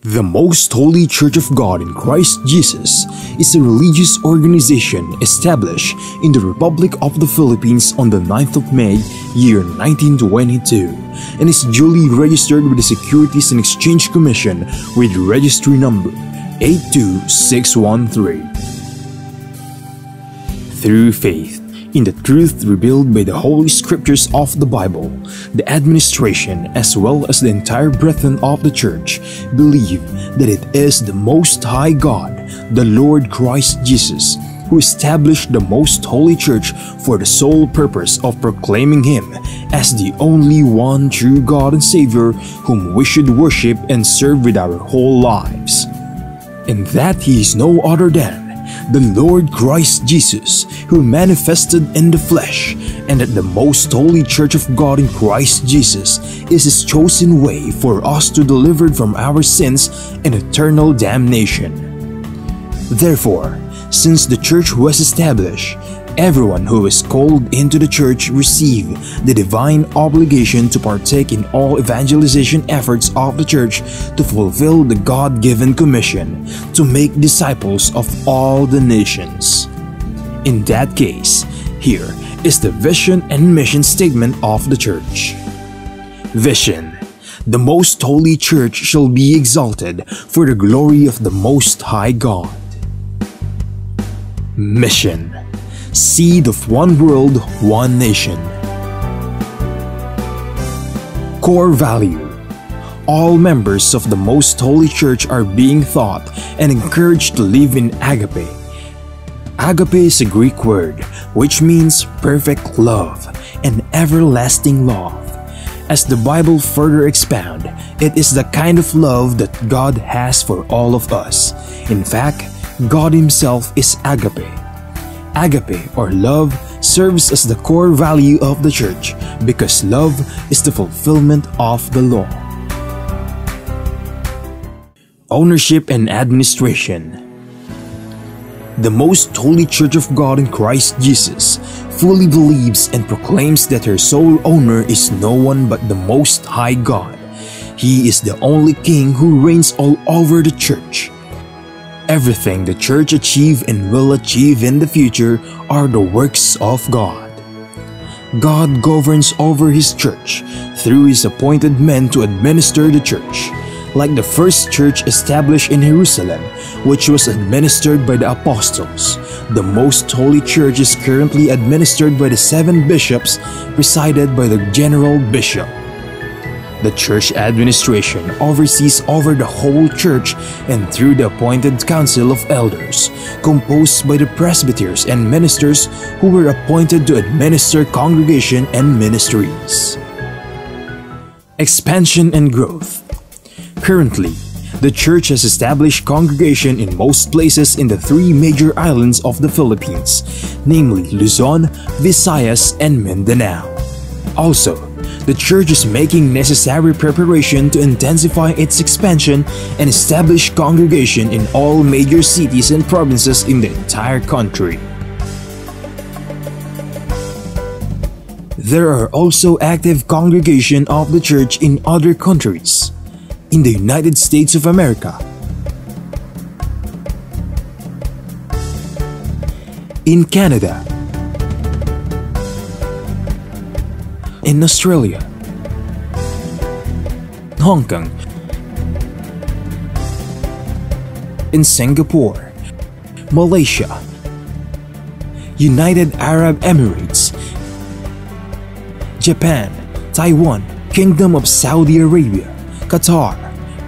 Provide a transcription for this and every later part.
The Most Holy Church of God in Christ Jesus is a religious organization established in the Republic of the Philippines on the 9th of May, year 1922, and is duly registered with the Securities and Exchange Commission with registry number 82613. Through faith in the truth revealed by the Holy Scriptures of the Bible, the administration as well as the entire brethren of the Church believe that it is the Most High God, the Lord Christ Jesus, who established the Most Holy Church for the sole purpose of proclaiming Him as the only one true God and Savior whom we should worship and serve with our whole lives, and that He is no other than the Lord Christ Jesus, who manifested in the flesh, and that the Most Holy Church of God in Christ Jesus is His chosen way for us to deliver from our sins and eternal damnation. Therefore, since the Church was established, everyone who is called into the Church receive the divine obligation to partake in all evangelization efforts of the Church to fulfill the God-given commission to make disciples of all the nations. In that case, here is the vision and mission statement of the Church. Vision: the Most Holy Church shall be exalted for the glory of the Most High God. Mission: seed of one world, one nation. Core value: all members of the Most Holy Church are being taught and encouraged to live in agape. Agape is a Greek word which means perfect love and everlasting love. As the Bible further expounds, it is the kind of love that God has for all of us. In fact, God Himself is agape. Agape, or love, serves as the core value of the Church because love is the fulfillment of the law. Ownership and administration: the Most Holy Church of God in Christ Jesus fully believes and proclaims that her sole owner is no one but the Most High God. He is the only King who reigns all over the Church. Everything the Church achieve and will achieve in the future are the works of God. God governs over His Church through His appointed men to administer the Church. Like the first church established in Jerusalem, which was administered by the apostles, the Most Holy Church is currently administered by the 7 bishops, presided by the general bishop. The church administration oversees over the whole church and through the appointed council of elders, composed by the presbyters and ministers who were appointed to administer congregation and ministries. Expansion and growth: currently, the church has established congregation in most places in the 3 major islands of the Philippines, namely Luzon, Visayas, and Mindanao. Also, the church is making necessary preparation to intensify its expansion and establish congregation in all major cities and provinces in the entire country. There are also active congregation of the church in other countries. In the United States of America, in Canada, in Australia, Hong Kong, in Singapore, Malaysia, United Arab Emirates, Japan, Taiwan, Kingdom of Saudi Arabia, Qatar,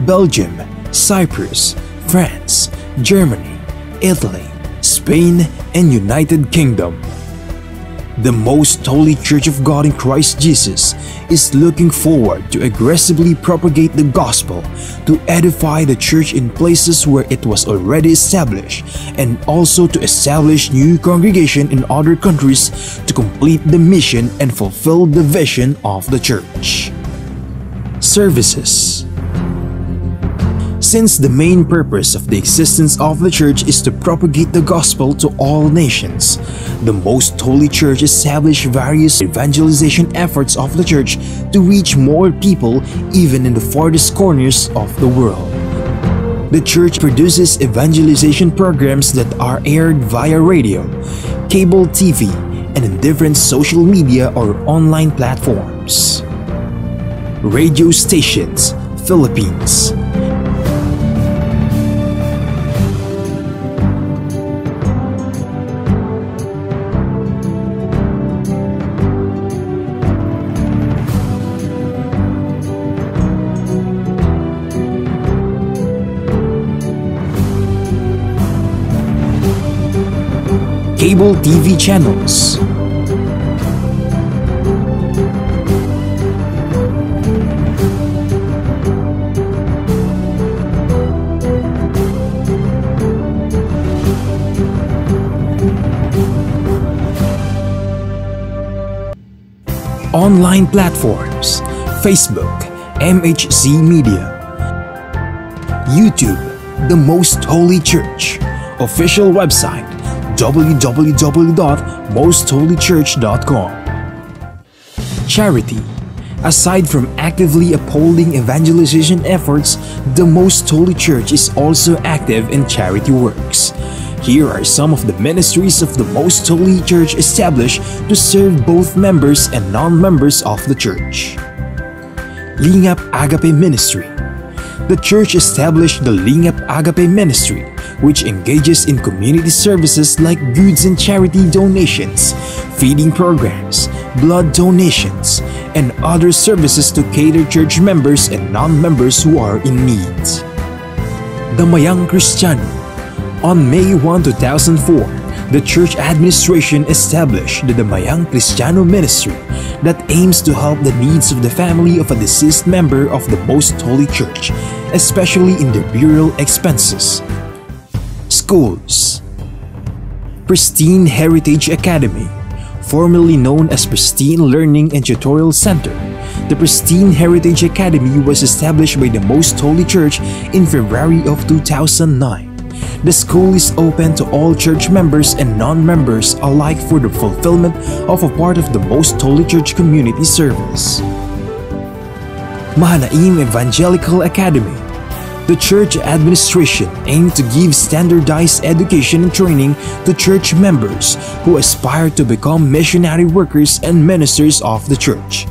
Belgium, Cyprus, France, Germany, Italy, Spain, and United Kingdom. The Most Holy Church of God in Christ Jesus is looking forward to aggressively propagate the gospel, to edify the church in places where it was already established, and also to establish new congregation in other countries to complete the mission and fulfill the vision of the church. Services: since the main purpose of the existence of the Church is to propagate the gospel to all nations, the Most Holy Church established various evangelization efforts of the Church to reach more people even in the farthest corners of the world. The church produces evangelization programs that are aired via radio, cable TV, and in different social media or online platforms. Radio stations, Philippines. Cable TV channels. Online platforms, Facebook, MHC Media, YouTube, The Most Holy Church, official website, www.mostholychurch.com. Charity. Aside from actively upholding evangelization efforts, the Most Holy Church is also active in charity works. Here are some of the ministries of the Most Holy Church established to serve both members and non-members of the church. Lingap Agape Ministry. The church established the Lingap Agape Ministry, which engages in community services like goods and charity donations, feeding programs, blood donations, and other services to cater church members and non-members who are in need. Damayang Kristiyano. On May 1, 2004, the church administration established the Damayang Kristiyano Ministry that aims to help the needs of the family of a deceased member of the Most Holy Church, especially in their burial expenses. Schools. Pristine Heritage Academy, formerly known as Pristine Learning and Tutorial Center. The Pristine Heritage Academy was established by the Most Holy Church in February of 2009. The school is open to all church members and non-members alike for the fulfillment of a part of the Most Holy Church community service. Mahanaim Evangelical Academy. The church administration aimed to give standardized education and training to church members who aspire to become missionary workers and ministers of the church.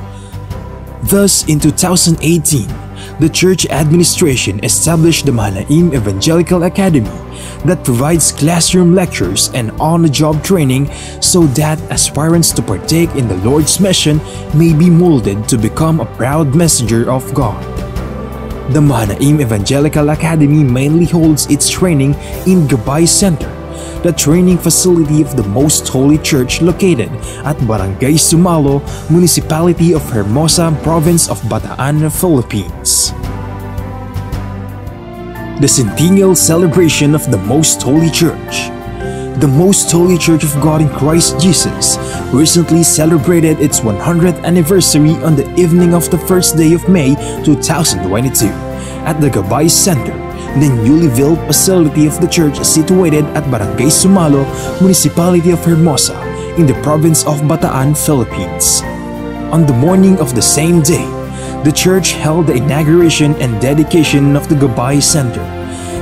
Thus, in 2018, the church administration established the Mahanaim Evangelical Academy that provides classroom lectures and on-the-job training so that aspirants to partake in the Lord's mission may be molded to become a proud messenger of God. The Mahanaim Evangelical Academy mainly holds its training in Gabay Center, the training facility of the Most Holy Church located at Barangay Sumalo, Municipality of Hermosa, Province of Bataan, Philippines. The Centennial Celebration of the Most Holy Church. The Most Holy Church of God in Christ Jesus recently celebrated its 100th anniversary on the evening of the first day of May 2022 at the Gabay Center, the newly built facility of the church situated at Barangay Sumalo, Municipality of Hermosa, in the province of Bataan, Philippines. On the morning of the same day, the church held the inauguration and dedication of the Gabay Center.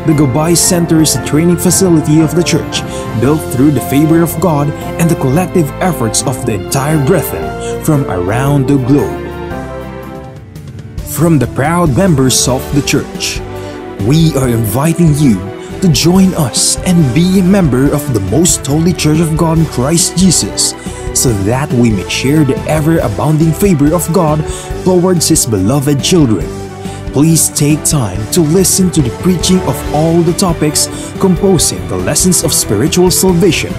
The Gabay Center is a training facility of the church built through the favor of God and the collective efforts of the entire brethren from around the globe. From the proud members of the church, we are inviting you to join us and be a member of the Most Holy Church of God in Christ Jesus, so that we may share the ever-abounding favor of God towards His beloved children. Please take time to listen to the preaching of all the topics composing the lessons of spiritual salvation,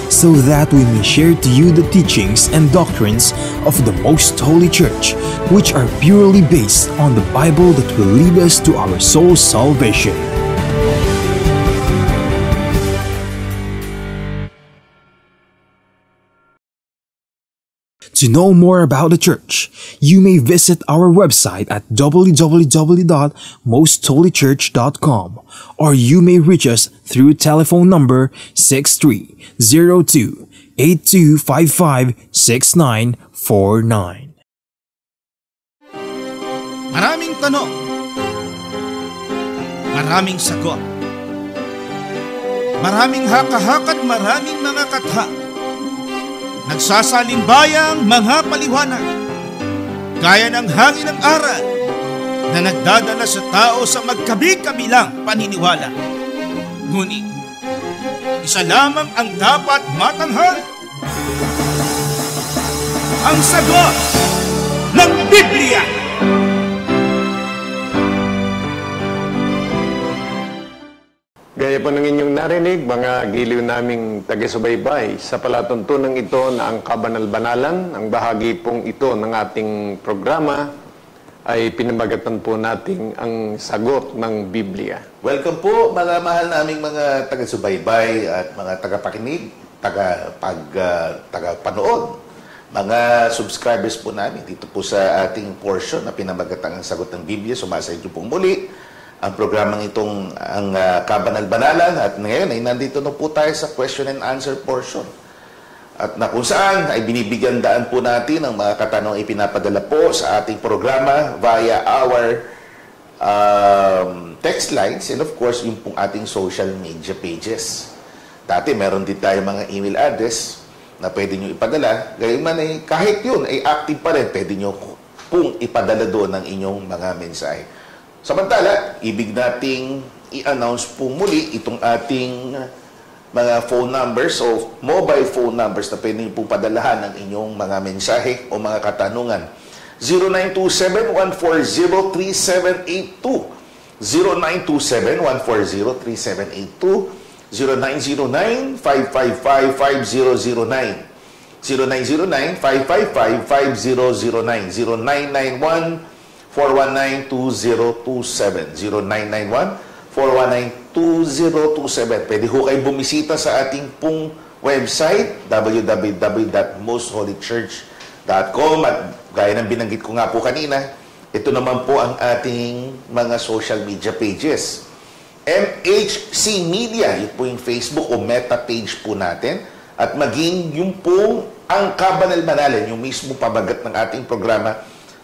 so that we may share to you the teachings and doctrines of the Most Holy Church, which are purely based on the Bible that will lead us to our soul's salvation. To know more about the church, you may visit our website at www.mostholychurch.com, or you may reach us through telephone number 6302-8255-6949. Maraming tanong, Maraming sagot. Maraming haka-haka at maraming mga katha. Nagsasalimbayang mga paliwanag. Gaya ng hangin ng aral na nagdadala sa tao sa magkabi-kabilang paniniwala. Ngunit, isa lamang ang dapat matanghal. Ang sagot ng Biblia. Gaya po ng inyong narinig, mga giliw naming taga-subaybay, sa palatuntunang ito na ang kabanal-banalan, ang bahagi pong ito ng ating programa, ay pinamagatan po natin ang sagot ng Biblia. Welcome po mga mahal naming mga taga-subaybay at mga tagapakinig, tagapanood, mga subscribers po namin dito po sa ating portion na pinamagatang ang sagot ng Biblia. Sumasa ito pong muli ang programang itong ang Kabanal-Banalan, at ngayon ay nandito na po tayo sa question and answer portion, at na kung saan ay binibigyan daan po natin ang mga katanungang ipinapadala po sa ating programa via our text lines and of course yung pong ating social media pages. Dati meron din tayo mga email address na pwede nyo ipadala, gayon man ay kahit yun ay active pa rin, pwede nyo pong ipadala doon ang inyong mga mensahe. Samantala, ibig nating i-announce po muli itong ating mga phone numbers o mobile phone numbers na pwede nyo pong padalahan ng inyong mga mensahe o mga katanungan. 0927-140-3782, 0927-140-3782, 0909-555-5009, 0909-555-5009, 0991-419-2027, 0991-419-2027. Pwede ho kayo bumisita sa ating pong website, www.mostholychurch.com, at gaya ng binanggit ko nga po kanina, ito naman po ang ating mga social media pages. MHC Media, yun po yung Facebook o meta page po natin, at maging yung pong ang Kabanal-Banalan, yung mismo pabagat ng ating programa,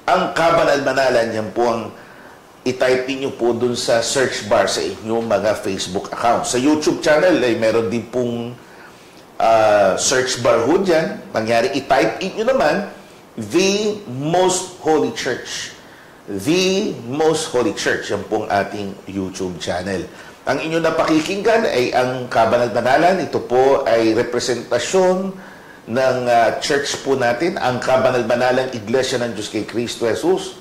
ang Kabanal-Banalan, yan po ang i-type niyo po dun sa search bar sa inyong mga Facebook account. Sa YouTube channel ay meron din pong search bar ho dyan. Mangyari, i-type niyo naman The Most Holy Church. The Most Holy Church, yan pong ating YouTube channel. Ang inyong napakikinggan ay ang Kabanal-Banalan. Ito po ay representasyon ng church po natin, ang Kabanal-Banalang Iglesia ng Diyos kay Kristo Jesus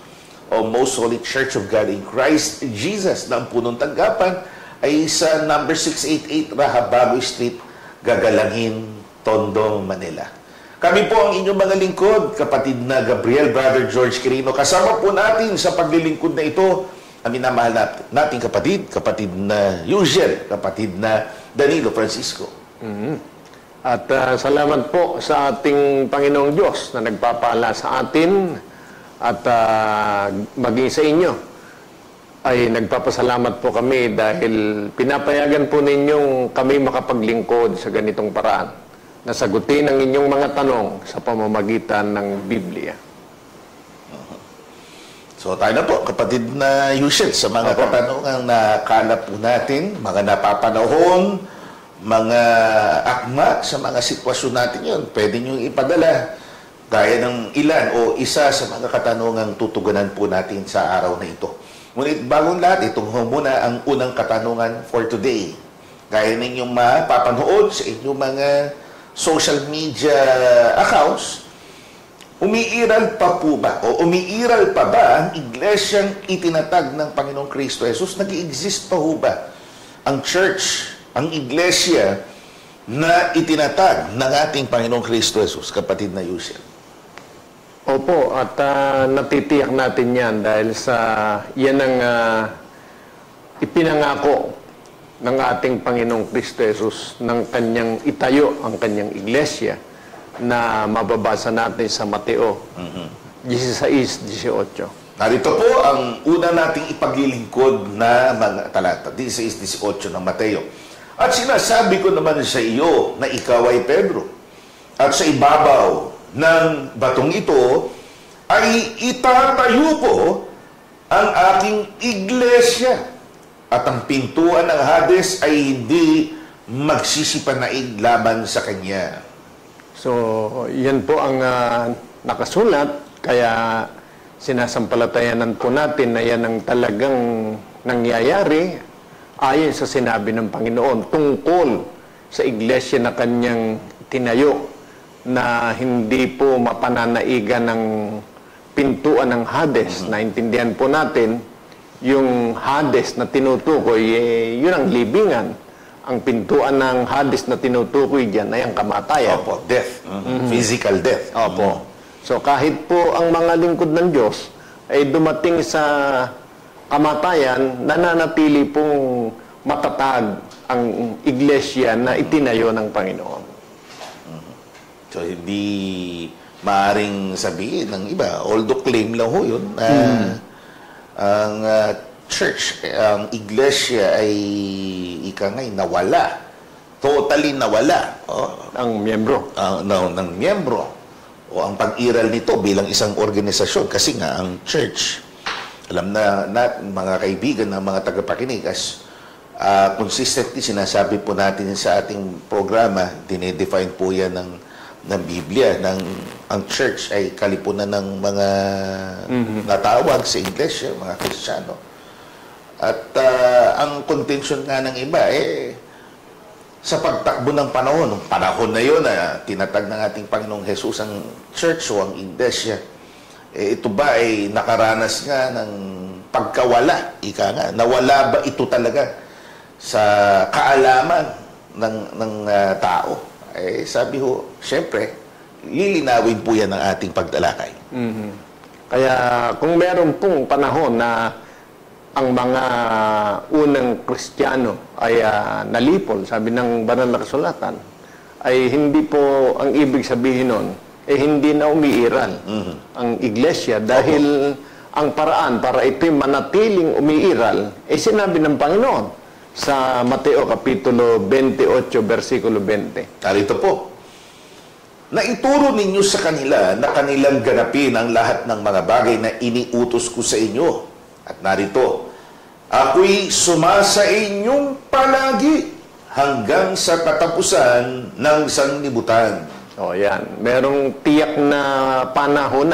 o Most Holy Church of God in Christ Jesus, na ang punong tanggapan ay sa number 688 Rahabago Street, Gagalangin, Tondo, Manila. Kami po ang inyong mga lingkod, kapatid na Gabriel, Brother George Quirino. Kasama po natin sa paglilingkod na ito ang minamahal nating kapatid na Eugel, kapatid na Danilo Francisco. At salamat po sa ating Panginoong Diyos na nagpapala sa atin, at maging sa inyo ay nagpapasalamat po kami dahil pinapayagan po ninyong kami makapaglingkod sa ganitong paraan, na sagutin ang inyong mga tanong sa pamamagitan ng Biblia. So tayo na po, kapatid na Eugel, sa mga katanungang nakalap po natin, mga napapanahon, mga akma sa mga sitwasyon natin yun, pwede nyo ipadala gaya ng ilan o isa sa mga katanungang tutugunan po natin sa araw na ito. Ngunit bagong lahat, itong muna ang unang katanungan for today. Gaya ninyong mapapanood sa inyong mga social media accounts, umiiral pa po ba o umiiral pa ba ang iglesyang itinatag ng Panginoong Kristo Jesus? Nag-i-exist pa ho ba ang church, ang iglesia na itinatag ng ating Panginoong Kristo Jesus, kapatid na Yusel? Opo, at natitiyak natin yan dahil sa yan ang ipinangako ng ating Panginoong Kristo Jesus ng kanyang itayo ang kanyang iglesia, na mababasa natin sa Mateo 16:18. Narito po ang una nating ipaglilingkod na mga talata, 16:18 ng Mateo. At sinasabi ko naman sa iyo na ikaw ay Pedro, at sa ibabaw ng batong ito ay itatayo ko ang aking iglesia, at ang pintuan ng Hades ay hindi magsisipanaig laban sa kanya. So, yan po ang nakasulat, kaya sinasampalatayanan po natin na yan ang talagang nangyayari ayon sa sinabi ng Panginoon tungkol sa iglesia na kanyang tinayo, na hindi po mapananaigan ng pintuan ng Hades. Naintindihan po natin, yung Hades na tinutukoy, yun ang libingan. Ang pintuan ng Hades na tinutukoy dyan ay ang kamatayan. Opo, death. Physical death. Opo. So kahit po ang mga lingkod ng Diyos ay dumating sa kamatayan, nananatili pong matatag ang iglesia na itinayo ng Panginoon. So, hindi maaring sabihin ng iba, although claim lang ho yun, ang church, ang iglesia ay nawala. Totally nawala. Ang miyembro. Ng miyembro. O ang pag-iral nito bilang isang organisasyon. Kasi nga, ang church, alam na mga kaibigan ng mga tagapakinig, as consistently sinasabi po natin sa ating programa, dinedefine po yan ng Biblia, ang church ay kalipunan ng mga natawag sa iglesia, mga Kristiyano. At ang contention nga ng iba, sa pagtakbo ng panahon na yun na tinatag ng ating Panginoong Jesus ang church o ang iglesia, ito ba ay nakaranas nga ng pagkawala? Ika nga, nawala ba ito talaga sa kaalaman ng tao? Sabi ho, siyempre, lilinawin po yan ng ating pagdalakay. Kaya kung meron pong panahon na ang mga unang Kristiyano ay nalipol, sabi ng banal na kasulatan, ay hindi po ang ibig sabihin nun, hindi na umiiral ang iglesia dahil ang paraan para ito'y manatiling umiiral, sinabi ng Panginoon sa Mateo Kapitulo 28, versikulo 20. Narito po, na ituro ninyo sa kanila na kanilang ganapin ang lahat ng mga bagay na iniutos ko sa inyo. At narito, ako'y sumasa inyong palagi hanggang sa katapusan ng sanlibutan. O yan, merong tiyak na panahon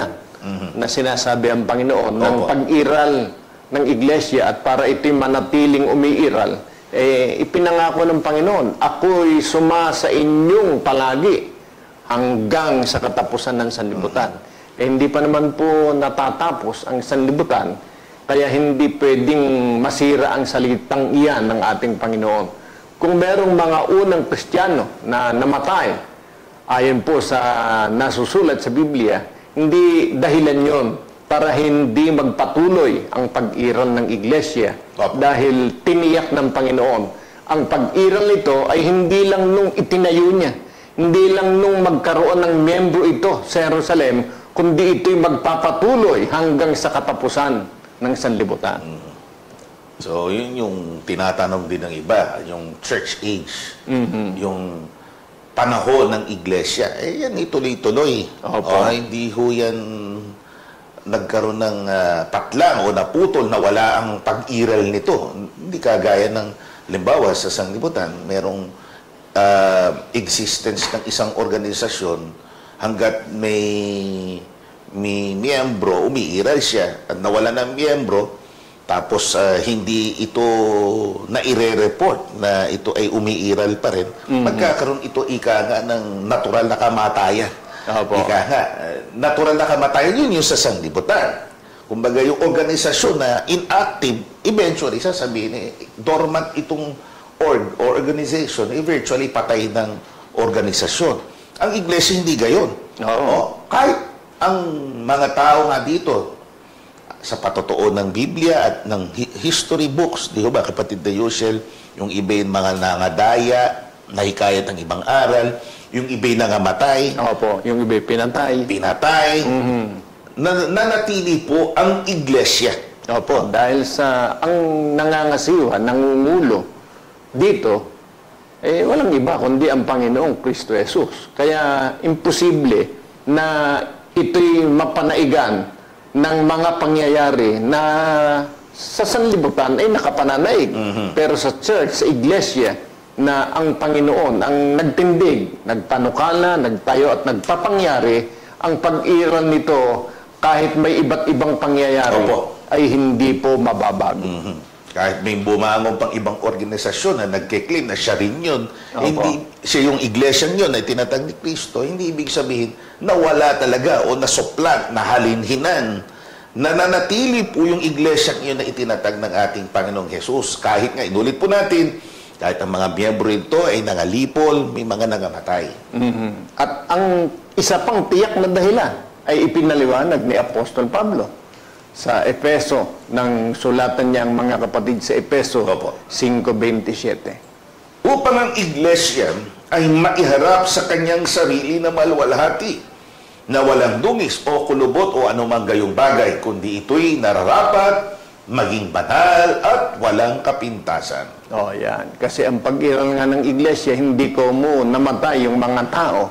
na sinasabi ang Panginoon ng pag-iral ng iglesia, at para ito'y manatiling umiiral, ipinangako ng Panginoon, ako'y sumasa inyong palagi hanggang sa katapusan ng sanlibutan. Hindi pa naman po natatapos ang sanlibutan, kaya hindi pwedeng masira ang salitang iyan ng ating Panginoon. Kung merong mga unang Kristiyano na namatay, ayon po sa nasusulat sa Biblia, hindi dahilan yon para hindi magpatuloy ang pag-iral ng iglesia. Dahil tiniyak ng Panginoon, ang pag-iral nito ay hindi lang nung itinayo niya, hindi lang nung magkaroon ng miyembro ito sa Jerusalem, kundi ito'y magpapatuloy hanggang sa katapusan ng sanlibutan. So, yun yung tinatanong din ng iba, yung church age, yung panahon ng iglesia. Yan ituloy-tuloy. Hindi ho yan nagkaroon ng patlang o naputol na wala ang pag-iral nito. Hindi kagaya ng, halimbawa, sa sanglibutan, merong existence ng isang organisasyon hanggat may miyembro, umiiral siya, at nawala ng miyembro, tapos hindi ito naire-report na ito ay umiiral pa rin, magkakaroon ito ika nga ng natural na kamatayan. Ika nga, natural na kamatayan, yun yung sa sanglibutan. Kumbaga, yung organisasyon na inactive, eventually, sasabihin, dormant itong organization, virtually patay ng organisasyon. Ang iglesia hindi gayon. Kahit ang mga tao nga dito, sa patotoo ng Biblia at ng history books, di ba, kapatid na Yusel, yung iba yung mga nangadaya, nahikayat ng ibang aral, yung iba'y nangamatay. Yung iba'y pinatay. Nanatili po ang iglesia. Dahil sa ang nangangasiwa, nangungulo dito, walang iba kundi ang Panginoong Kristo Jesus. Kaya imposible na ito'y mapanaigan ng mga pangyayari na sa sanlibutan ay nakapananaig. Pero sa church, sa iglesia, na ang Panginoon ang nagtindig, nagpanukala, nagtayo at nagpapangyari, ang pag-iral nito kahit may iba't ibang pangyayari ay hindi po mababago. Kahit may bumangong pang ibang organisasyon na nagke-claim na siya rin yun, hindi siya yung iglesyang yun ay tinatag ni Kristo, hindi ibig sabihin na wala talaga o nasuplant, nahalinhinan. Nananatili po yung iglesyang yun na itinatag ng ating Panginoong Jesus. Kahit nga, inulit po natin, kahit ang mga miyembro ito ay nangalipol, may mga nangamatay. At ang isa pang tiyak na dahilan ay ipinaliwanag ni Apostol Pablo sa Efeso, ng sulatan niyang mga kapatid sa Efeso 5:27. Upang ang iglesia ay maiharap sa kanyang sarili na maluwalhati, na walang dungis o kulubot o anumang gayong bagay, kundi ito'y nararapat, maging banal at walang kapintasan. Yan. Kasi ang pag-iral nga ng iglesia, hindi ko mo namatay yung mga tao,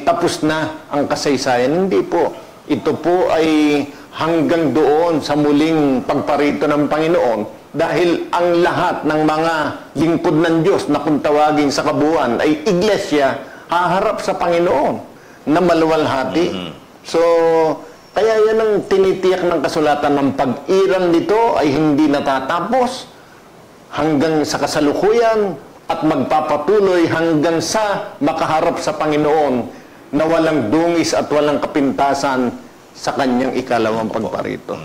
tapos na ang kasaysayan. Hindi po. Ito po ay hanggang doon sa muling pagparito ng Panginoon, dahil ang lahat ng mga lingkod ng Diyos na kung tawagin sa kabuuan ay iglesia, haharap sa Panginoon na maluwalhati. So, kaya yan ang tinitiyak ng kasulatan, ng pag-iral nito ay hindi natatapos hanggang sa kasalukuyan at magpapatuloy hanggang sa makaharap sa Panginoon na walang dungis at walang kapintasan sa kanyang ikalawang pagparito.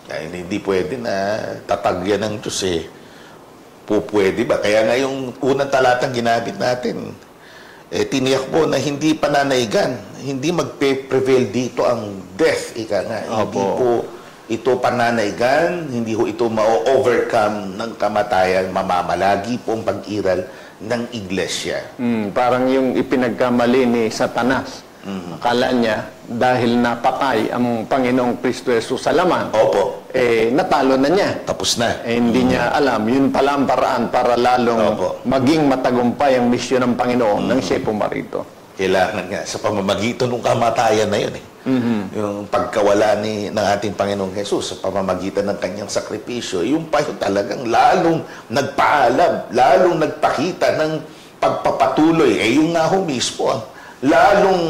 Kaya hindi pwede na tatagyan ng Diyos pwede ba? Kaya nga yung unang talatang ginamit natin, tiniyak po na hindi pananaigan, hindi magpe-prevail dito ang death, ika nga. Hindi po ito pananaigan, hindi ho ito ma-overcome ng kamatayan, mamamalagi po ang pag-iral ng iglesia. Parang yung ipinagkamali ni Satanas. Akala niya, dahil napatay ang Panginoong Kristo Jesus sa laman, natalo na niya. Tapos na. Hindi niya alam, yun pala ang paraan para lalong maging matagumpay ang misyon ng Panginoon nang siya pumarito. Kailangan nga, sa pamamagitan ng kamatayan na yun yung pagkawala ng ating Panginoong Jesus sa pamamagitan ng kanyang sakripisyo, yung pa yun talagang lalong nagpaalam, lalong nagpakita ng pagpapatuloy. Yung nga ho mismo, lalong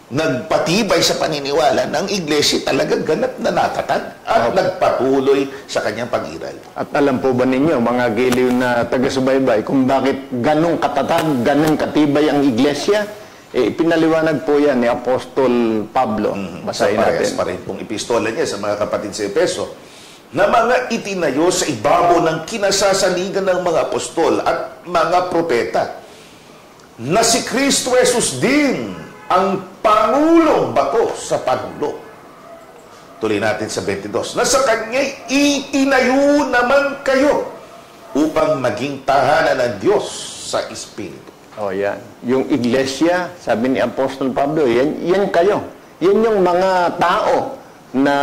nagpatibay sa paniniwala ng iglesia talagang ganap na natatag at nagpatuloy sa kanyang pag-iral. At alam po ba ninyo, mga giliw na taga-subaybay, kung bakit ganong katatag, ganong katibay ang iglesia? Pinaliwanag po yan ni Apostol Pablo. Basahin natin. Pa rin pong epistola niya sa mga kapatid sa Efeso, na mga itinayo sa ibabaw ng kinasasaligan ng mga apostol at mga propeta, na si Kristo Jesus din ang pangulong bato sa panulo. Tuloy natin sa 22. Na sa Kanya'y itinayo naman kayo upang maging tahanan ng Diyos sa Espiritu. Yan. Yung iglesia, sabi ni Apostol Pablo, yan kayo. Yan yung mga tao na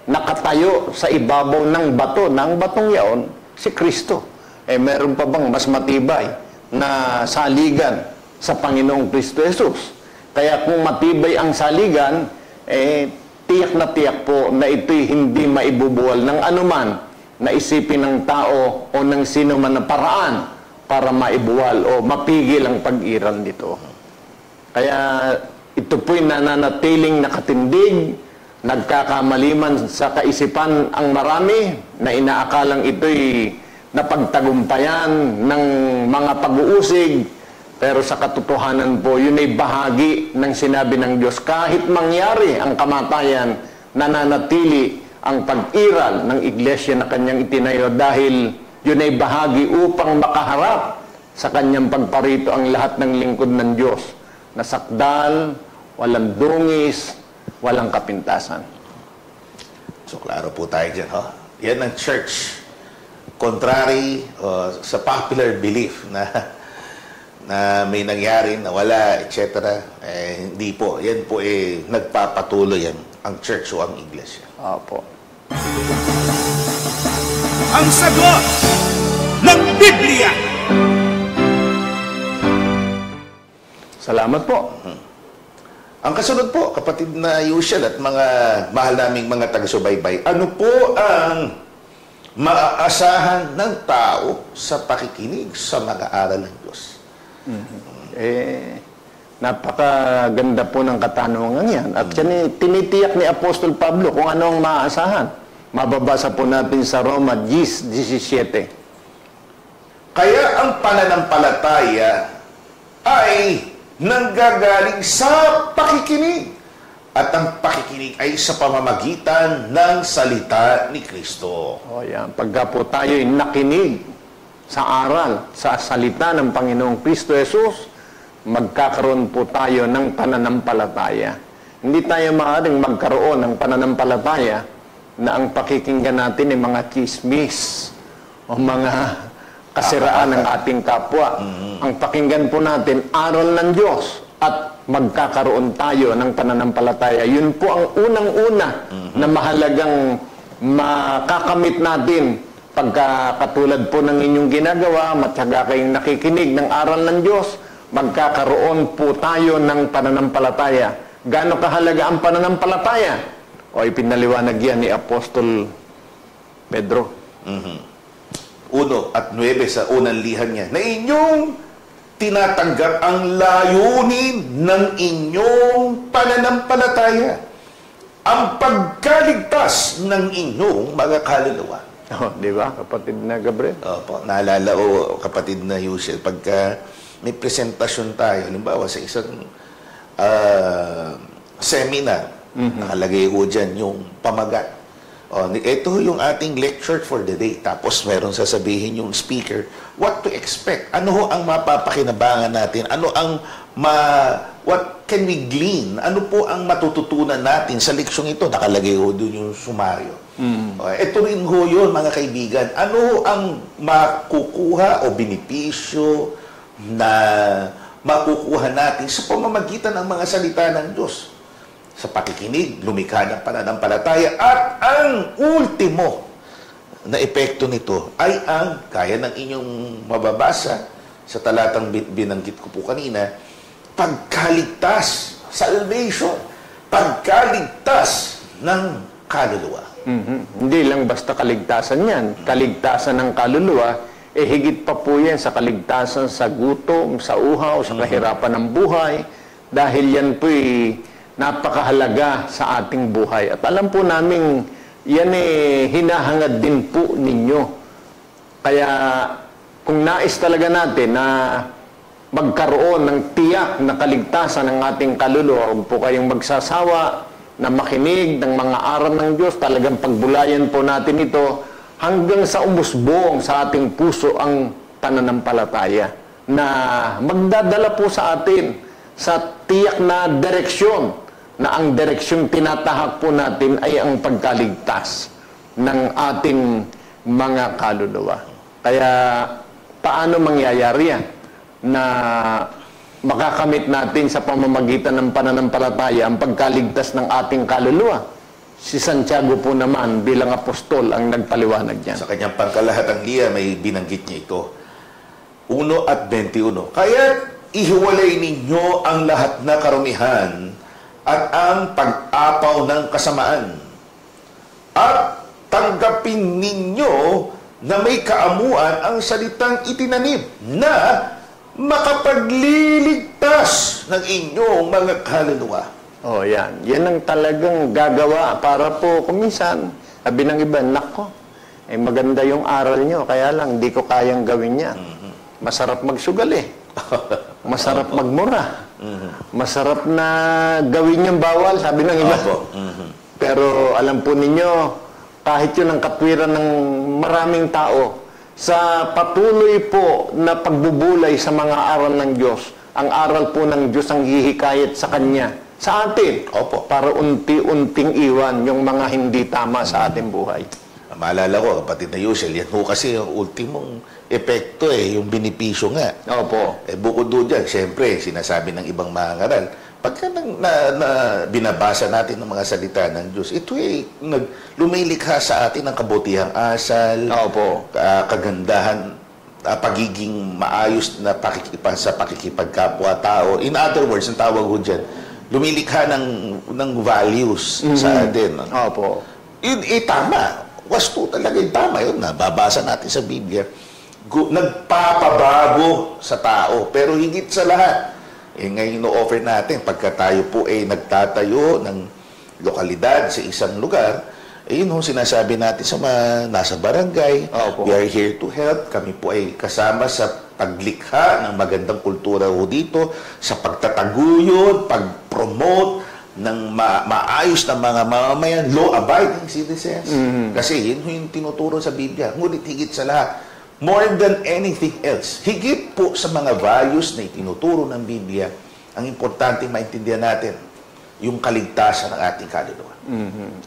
nakatayo sa ibabaw ng bato. Ng batong yaon, si Kristo. Meron pa bang mas matibay na saligan sa Panginoong Kristo Jesus? Kaya kung matibay ang saligan, tiyak na tiyak po na ito'y hindi maibubuwal ng anuman na isipin ng tao o ng sino man na paraan para maibuwal o mapigil ang pag-iral nito. Kaya ito po'y nananatiling nakatindig, nagkakamaliman sa kaisipan ang marami na inaakalang ito'y napagtagumpayan ng mga pag-uusig. Pero sa katotohanan po, yun ay bahagi ng sinabi ng Diyos. Kahit mangyari ang kamatayan, nananatili ang pag-iral ng iglesia na kanyang itinayo dahil yun ay bahagi upang makaharap sa kanyang pagparito ang lahat ng lingkod ng Diyos na sakdal, walang dungis, walang kapintasan. So, klaro po tayo dyan. Yan ang church. Contrary sa popular belief na may nangyari, na wala, etc. Hindi po. Yan po nagpapatuloy yan, ang church o ang iglesia. Opo. Ang sagot ng Biblia. Salamat po. Ang kasunod po, kapatid na usual at mga mahal naming mga taga-subaybay, ano po ang maaasahan ng tao sa pakikinig sa mga aral ng Diyos? Napakaganda po ng katanungan yan. At yan tinitiyak ni Apostol Pablo kung ano ang maaasahan. Mababasa po natin sa Roma 10:17. Kaya ang pananampalataya ay nanggagaling sa pakikinig. At ang pakikinig ay sa pamamagitan ng salita ni Kristo. O yan, pagka po tayo'y nakinig sa aral, sa salita ng Panginoong Kristo Jesus, magkakaroon po tayo ng pananampalataya. Hindi tayo maaaring magkaroon ng pananampalataya na ang pakikinggan natin ay mga chismis o mga kasiraan ng ating kapwa. Ang pakinggan po natin, aral ng Diyos, at magkakaroon tayo ng pananampalataya. Yun po ang unang-una na mahalagang makakamit natin pagka katulad po ng inyong ginagawa, matyaga kayong nakikinig ng aral ng Diyos, magkakaroon po tayo ng pananampalataya. Gaano kahalaga ang pananampalataya? O ipinaliwanag yan ni Apostol Pedro. 1 at 9 sa unang lihan niya, na inyong tinatanggap ang layunin ng inyong pananampalataya, ang pagkaligtas ng inyong mga kaluluwa. Di ba, kapatid na Gabriel? Opo, naalala ko, kapatid na Yusel, pagka may presentasyon tayo, halimbawa sa isang seminar, nakalagay ko dyan yung pamagat. Ito yung ating lecture for the day. Tapos meron sasabihin yung speaker, what to expect? Ano ho ang mapapakinabangan natin? Ano ang what can we glean? Ano po ang matututunan natin sa leksyong ito? Nakalagay ho doon yung sumaryo. Ito rin ho yun, mga kaibigan. Ano ho ang makukuha o benepisyo na makukuha natin sa pamamagitan ng mga salita ng Diyos? Sa pakikinig, lumikha ng pananampalataya, at ang ultimo na epekto nito ay ang, kaya ng inyong mababasa sa talatang binanggit ko po kanina, pagkaligtas, salvation, pagkaligtas ng kaluluwa. Hindi lang basta kaligtasan yan. Kaligtasan ng kaluluwa, higit pa po yan sa kaligtasan sa gutom, sa uhaw, sa kahirapan ng buhay, dahil yan po'y napakahalaga sa ating buhay. At alam po namin, yan hinahangad din po ninyo. Kaya kung nais talaga natin na magkaroon ng tiyak na kaligtasan ng ating kaluluwa, huwag po kayong magsasawa na makinig ng mga aral ng Diyos. Talagang pagbulayan po natin ito hanggang sa umusbong sa ating puso ang pananampalataya na magdadala po sa atin sa tiyak na direksyon, na ang direksyong tinatahak po natin ay ang pagkaligtas ng ating mga kaluluwa. Kaya paano mangyayari yan na makakamit natin sa pamamagitan ng pananampalataya ang pagkaligtas ng ating kaluluwa? Si Santiago po naman bilang apostol ang nagpaliwanag niyan. Sa kanyang pangkalahatang liya, may binanggit niya ito. 1 at 21. Kaya ihiwalay ninyo ang lahat na karumihan at ang pag-apaw ng kasamaan. At tanggapin ninyo na may kaamuan ang salitang itinanim na makapagliligtas ng inyong mga kaluluwa. Yan. Yan ang talagang gagawa para po kuminsan, sabi ng iba, nako, maganda yung aral nyo, kaya lang di ko kayang gawin yan. Masarap magsugal Masarap magmura. Masarap na gawin yung bawal, sabi ng iba. Pero alam po ninyo, kahit yun ang katwiran ng maraming tao, sa patuloy po na pagbubulay sa mga aral ng Diyos, ang aral po ng Diyos ang hihikayat sa Kanya, sa atin, para unti-unting iwan yung mga hindi tama sa ating buhay. Maalala ko, kapatid na Yusel, yan ho kasi yung ultimong epekto yung benepisyo nga. Bukod doon dyan, siyempre, sinasabi ng ibang mga ngaral, pagka binabasa natin ng mga salita ng Diyos, ito lumilikha sa atin ng kabutihang asal, kagandahan, pagiging maayos na sa pakikipagkapwa-tao. In other words, ang tawag ko dyan, lumilikha ng values sa atin. Opo. Yun, tama. Wasto talaga yung tama. Yun, nababasa natin sa Biblia. Nagpapabago sa tao. Pero higit sa lahat, ngayon no-offer natin, pagka tayo po ay nagtatayo ng lokalidad sa isang lugar, yun sinasabi natin sa mga nasa barangay, we are here to help. Kami po ay kasama sa paglikha ng magandang kultura ho dito, sa pagtataguyod, pag-promote ng maayos na mga mamamayan, law-abiding citizens. Kasi yun yung tinuturo sa Biblia. Ngunit higit sa lahat, more than anything else, higit po sa mga values na itinuturo ng Biblia, ang importante maintindihan natin, yung kaligtasan ng ating kaluluwa.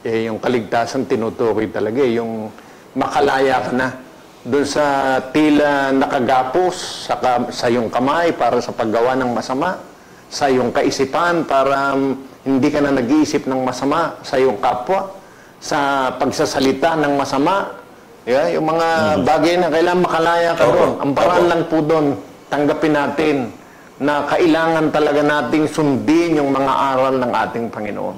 Yung kaligtasan tinutukoy talaga, yung makalaya ka na doon sa tila nakagapos sa iyong kamay para sa paggawa ng masama, sa iyong kaisipan para hindi ka na nag-iisip ng masama sa iyong kapwa, sa pagsasalita ng masama. Yung mga bagay na kailangan makalaya ka doon. Ang paraan lang po doon, tanggapin natin na kailangan talaga nating sundin yung mga aral ng ating Panginoon.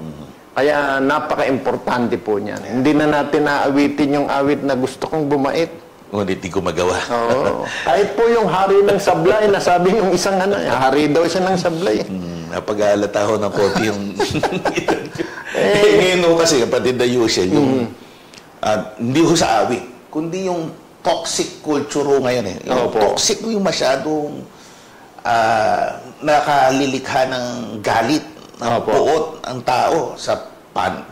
Kaya napaka-importante po niyan. Hindi na natin naawitin yung awit na gusto kong bumait. Ngunit di ko magawa. Kahit po yung hari ng sablay, nasabi yung isang hari daw siya ng sablay. Napag-aalata ho ng konti yung... Ngayon ho kasi, kapatid na Yusel, yung... hindi ho sa awit, kundi yung toxic culture ho ngayon. Yung toxic yung masyadong... nakalilikha ng galit, ng puot ang tao sa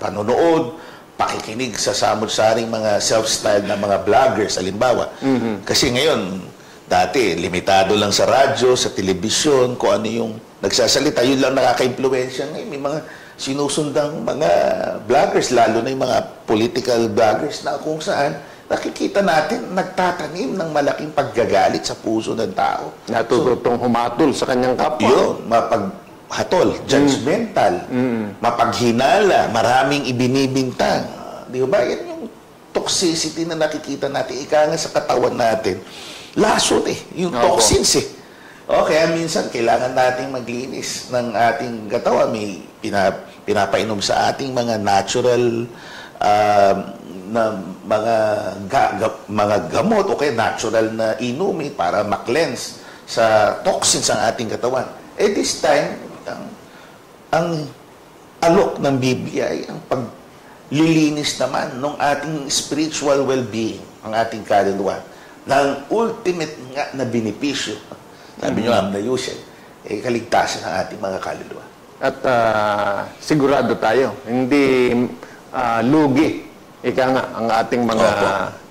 panonood, pakikinig sa samot-saring mga self-styled na mga vloggers, halimbawa. Kasi ngayon, dati, limitado lang sa radyo, sa telebisyon, kung ano yung nagsasalita, yun lang nakaka-impluwensya. Ngayon, may mga sinusundang mga vloggers, lalo na yung mga political vloggers na kung saan nakikita natin, nagtatanim ng malaking paggagalit sa puso ng tao. Natututong humatol sa kanyang kapwa. Yun, mapaghatol, judgmental, mapaghinala, maraming ibinibintang. Di ba? Yan yung toxicity na nakikita natin. Ika nga sa katawan natin. Lason yung toxins kaya minsan kailangan nating maglinis ng ating katawan. May pinapainom sa ating mga natural na mga gamot o kaya natural na inumin para ma-cleanse sa toxins ang ating katawan. This time, ang alok ng Biblia ay ang paglilinis naman ng ating spiritual well-being, ang ating kaluluwa, ng ultimate nga na benepisyo. Sabi nyo, na Yusel, kaligtasan ng ating mga kaluluwa. At sigurado tayo, hindi lugi ang ating mga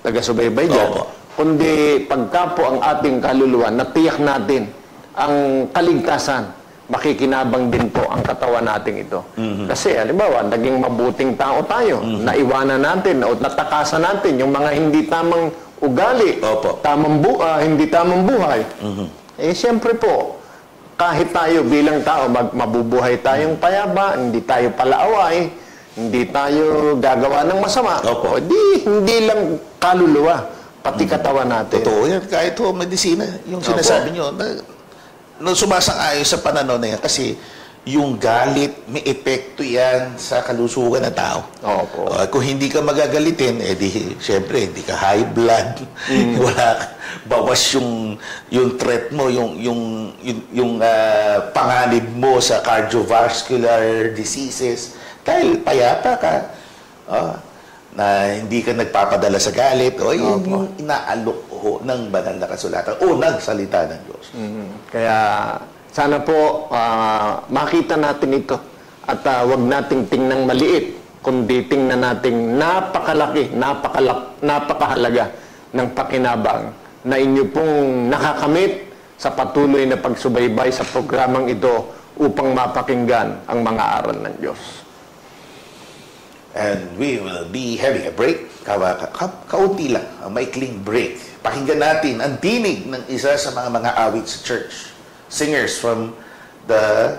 taga-subaybay dyan. Kundi pagka po ang ating kaluluwa, natiyak natin ang kaligtasan, makikinabang din po ang katawan natin ito. Kasi, halimbawa, naging mabuting tao tayo, naiwanan natin, o natakasan natin yung mga hindi tamang ugali, hindi tamang buhay. Siyempre po, kahit tayo bilang tao, mabubuhay tayong payapa, hindi tayo palaaway, hindi tayo gagawa ng masama. Hindi lang kaluluwa, pati katawan natin. Totoo yan. Kahit medisina, yung sinasabi nyo, na sumasang-ayon sa pananaw na yan. Kasi yung galit, may epekto yan sa kalusugan ng tao. Kung hindi ka magagalitin, siyempre, hindi ka high blood. Wala bawas yung threat mo, yung panganib mo sa cardiovascular diseases. Dahil payapa ka, na hindi ka nagpapadala sa galit, yung inaalok ng banal na kasulatan o ng salita ng Diyos. Kaya sana po makita natin ito at wag nating tingnan maliit, kundi tingnan nating napakalaki, napakahalaga ng pakinabang na inyo pong nakakamit sa patuloy na pagsubaybay sa programang ito upang mapakinggan ang mga aral ng Diyos. And we will be having a break. Kaunti lang, a maikling break. Pakinggan natin ang tinig ng isa sa mga awit sa church. Singers from the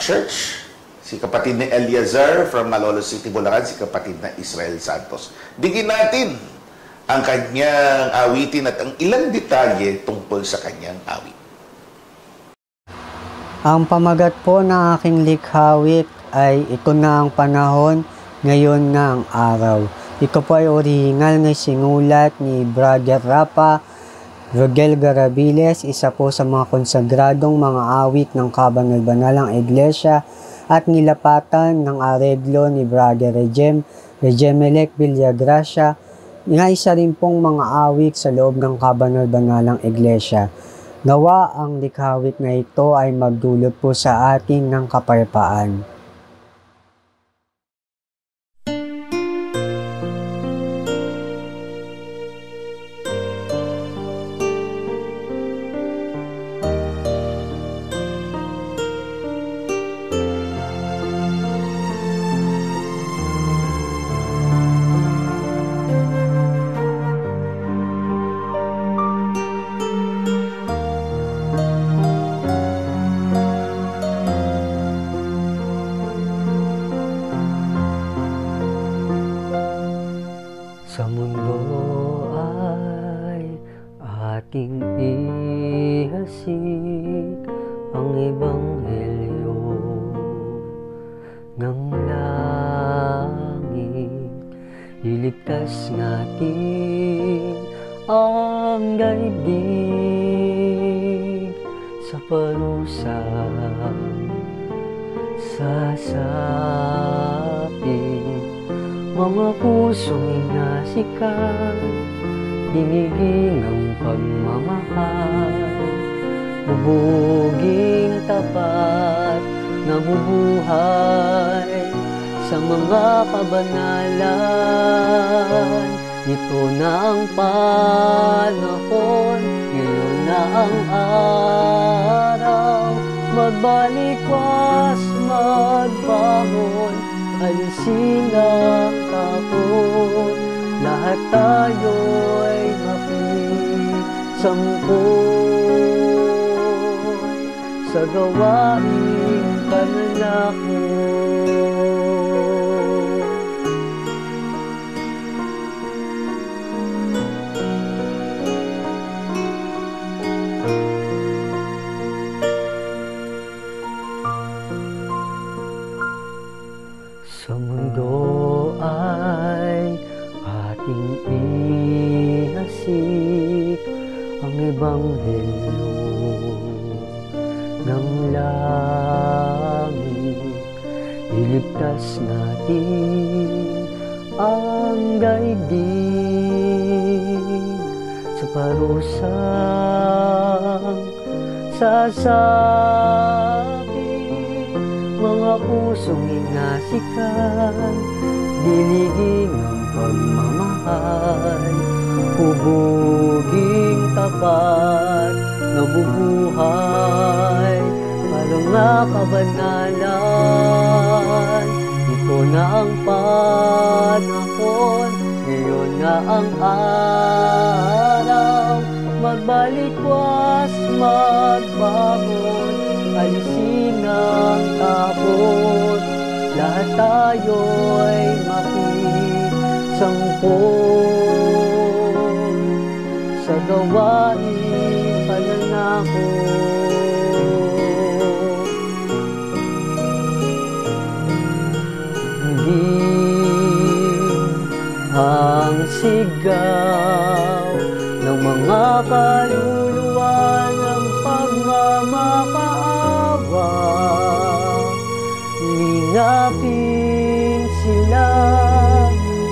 church. Si kapatid na Eliazar from Malolos City, Bulacan. Si kapatid na Israel Santos. Digin natin ang kanyang awitin at ang ilang detalye tungkol sa kanyang awit. Ang pamagat po ng aking likhawit ay ito na ang panahon, ngayon na ang araw. Ito po ay orihinal na sinulat ni Brother Rapa Rogel Garabiles, isa po sa mga konsagradong mga awit ng Kabanal-Banalang Iglesia at nilapatan ng areglo ni Brother Regemelec Villagracia, nga isa rin pong mga awit sa loob ng Kabanal-Banalang Iglesia. Nawa ang likhawit na ito ay magdulot po sa atin ng kapayapaan. Sa mundo ay ating ihasik ang ebanghelyo ng langit. Iligtas natin ang daigdig sa parusa, sasapit mga pusong inasikan, diniging ang pagmamahal, bubuging tapat, nabubuhay sa mga kabanalan. Ito na ang panahon, ngayon na ang araw, magbalik-was, magbangon, alisin ang takot, lahat tayo'y makisangkot sa gawaing pananakot. Sa mundo ay ating ihasik ang ebanghelyo ng langit. Iligtas natin ang daigdig sa parusang sasapit, mga pusong inasikan, diligin ang pagmamahal, hubuging tapat, nabubuhay para nga kabanalan. Ito na ang panahon, ngayon na ang araw, magbalik-was, magbangon, alisin ang takot, lahat tayo'y makisangkot sa gawaing pananakot. Ang sigaw ng mga kaluluwa ng pagmamakaawa, lingapin sila,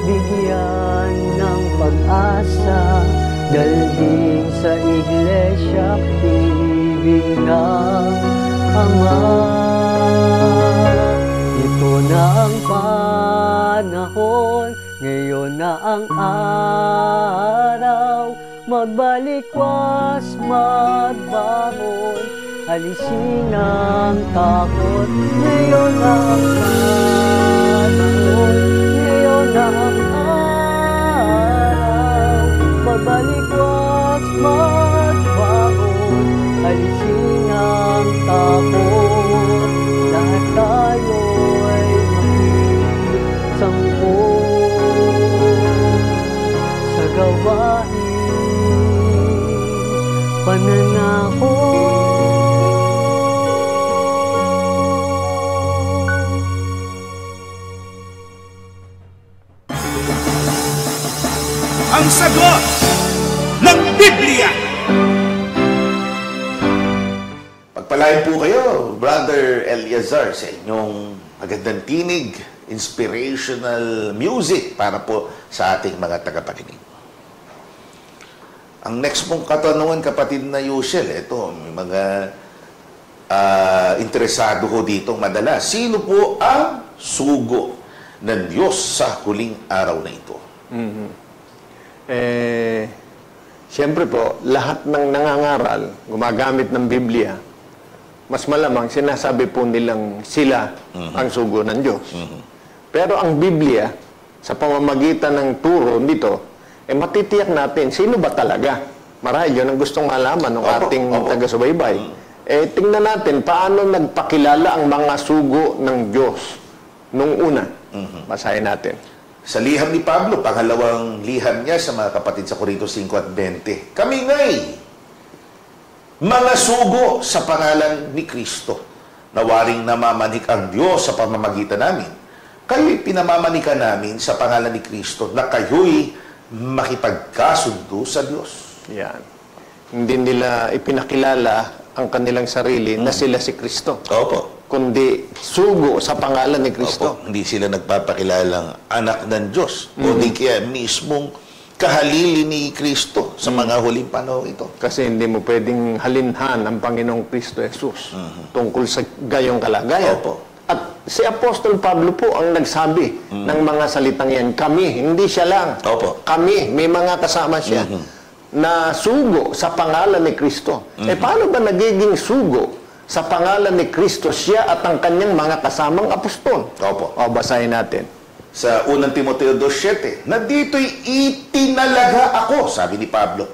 bigyan ng pag-asa, dalhin sa iglesia, ibig ng Ama. Ito na ang panahon, ngayon na ang araw, magbalik-was, magbangon, alisin ang takot. Ngayon na ang panahon, ngayon na ang araw, magbalik-was, magbangon, alisin ang takot, lahat tayo'y makisangkot sa gawaing pananakot. Masiyahin po kayo, Brother Eliazar, sa inyong magandang tinig, inspirational music para po sa ating mga tagapakinig. Ang next mong katanungan, kapatid na Yushel, ito, may mga interesado ko dito madalas. Sino po ang sugo ng Diyos sa huling araw na ito? Siyempre po, lahat ng nangangaral, gumagamit ng Biblia, mas malamang sinasabi po nilang sila ang sugo ng Diyos. Pero ang Biblia, sa pamamagitan ng turo dito, matitiyak natin, sino ba talaga? Marahil yun ang gustong malaman ng ating taga-subaybay. Tingnan natin, paano nagpakilala ang mga sugo ng Diyos nung una. Basahin natin. Sa liham ni Pablo, pangalawang liham niya sa mga kapatid sa Corintos 5 at 20. Kami nga'y mga sugo sa pangalan ni Kristo, na waring namamanik ang Diyos sa pamamagitan namin. Kayo'y pinamamanikan namin sa pangalan ni Kristo na kayo'y makipagkasundo sa Diyos. Yan. Hindi nila ipinakilala ang kanilang sarili na sila si Kristo. Opo. Kundi sugo sa pangalan ni Kristo. Opo. Hindi sila nagpapakilalang anak ng Diyos. O di kaya mismong kahalili ni Kristo sa mga huling panahon ito. Kasi hindi mo pwedeng halinhan ang Panginoong Kristo Jesus tungkol sa gayong kalagayan. Opo. At si Apostol Pablo po ang nagsabi ng mga salitang yan. Kami, hindi siya lang. Opo. Kami, may mga kasama siya na sugo sa pangalan ni Kristo. Paano ba nagiging sugo sa pangalan ni Kristo siya at ang kanyang mga kasamang apostol? Opo. O, basahin natin. Sa 1 Timoteo 2:7, na dito'y itinalaga ako, sabi ni Pablo,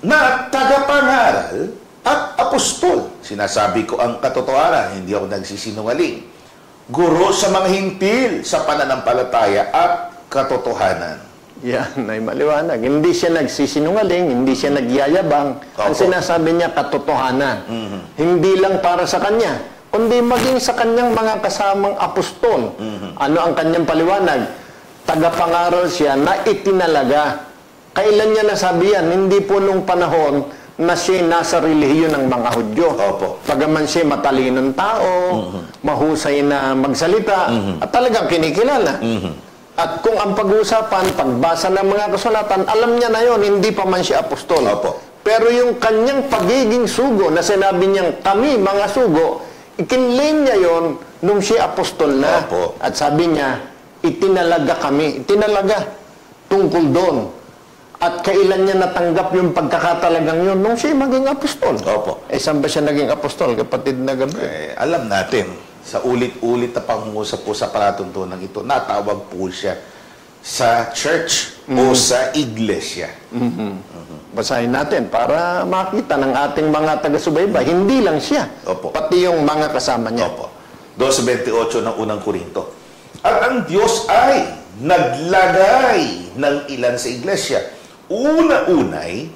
na tagapangaral at apostol. Sinasabi ko ang katotohanan, hindi ako nagsisinungaling. Guro sa mga hintil sa pananampalataya at katotohanan. Yan ay maliwanag. Hindi siya nagsisinungaling, hindi siya nagyayabang. Ang sinasabi niya, katotohanan. Hindi lang para sa kanya, kundi maging sa kanyang mga kasamang apostol. Ano ang kanyang paliwanag? Tagapangaral siya na itinalaga. Kailan niya nasabi yan? Hindi po nung panahon na siya nasa relihiyon ng mga Hudyo. Opo. Pagaman siya matalinong tao, mahusay na magsalita, at talagang kinikilala. At kung ang pag-uusapan, pagbasa ng mga kasulatan, alam niya na yon, hindi pa man siya apostol. Opo. Pero yung kanyang pagiging sugo, na sinabi niyang kami, mga sugo, ikinlaim niya yon nung siya apostol na. Opo. At sabi niya, itinalaga kami. Itinalaga tungkol doon. At kailan niya natanggap yung pagkakatalagang yun nung siya maging apostol. Opo. Saan ba siya naging apostol, kapatid na Gabriel? Alam natin, sa ulit-ulit na pangungusap po sa palatuntunan ito, natawag po siya sa church o sa iglesia. Basahin natin para makita ng ating mga taga-subaybay. Hindi lang siya, Opo. pati yung mga kasama niya. Opo. 2:28 ng unang Korinto. At ang Diyos ay naglagay ng ilan sa iglesia. Una-unay,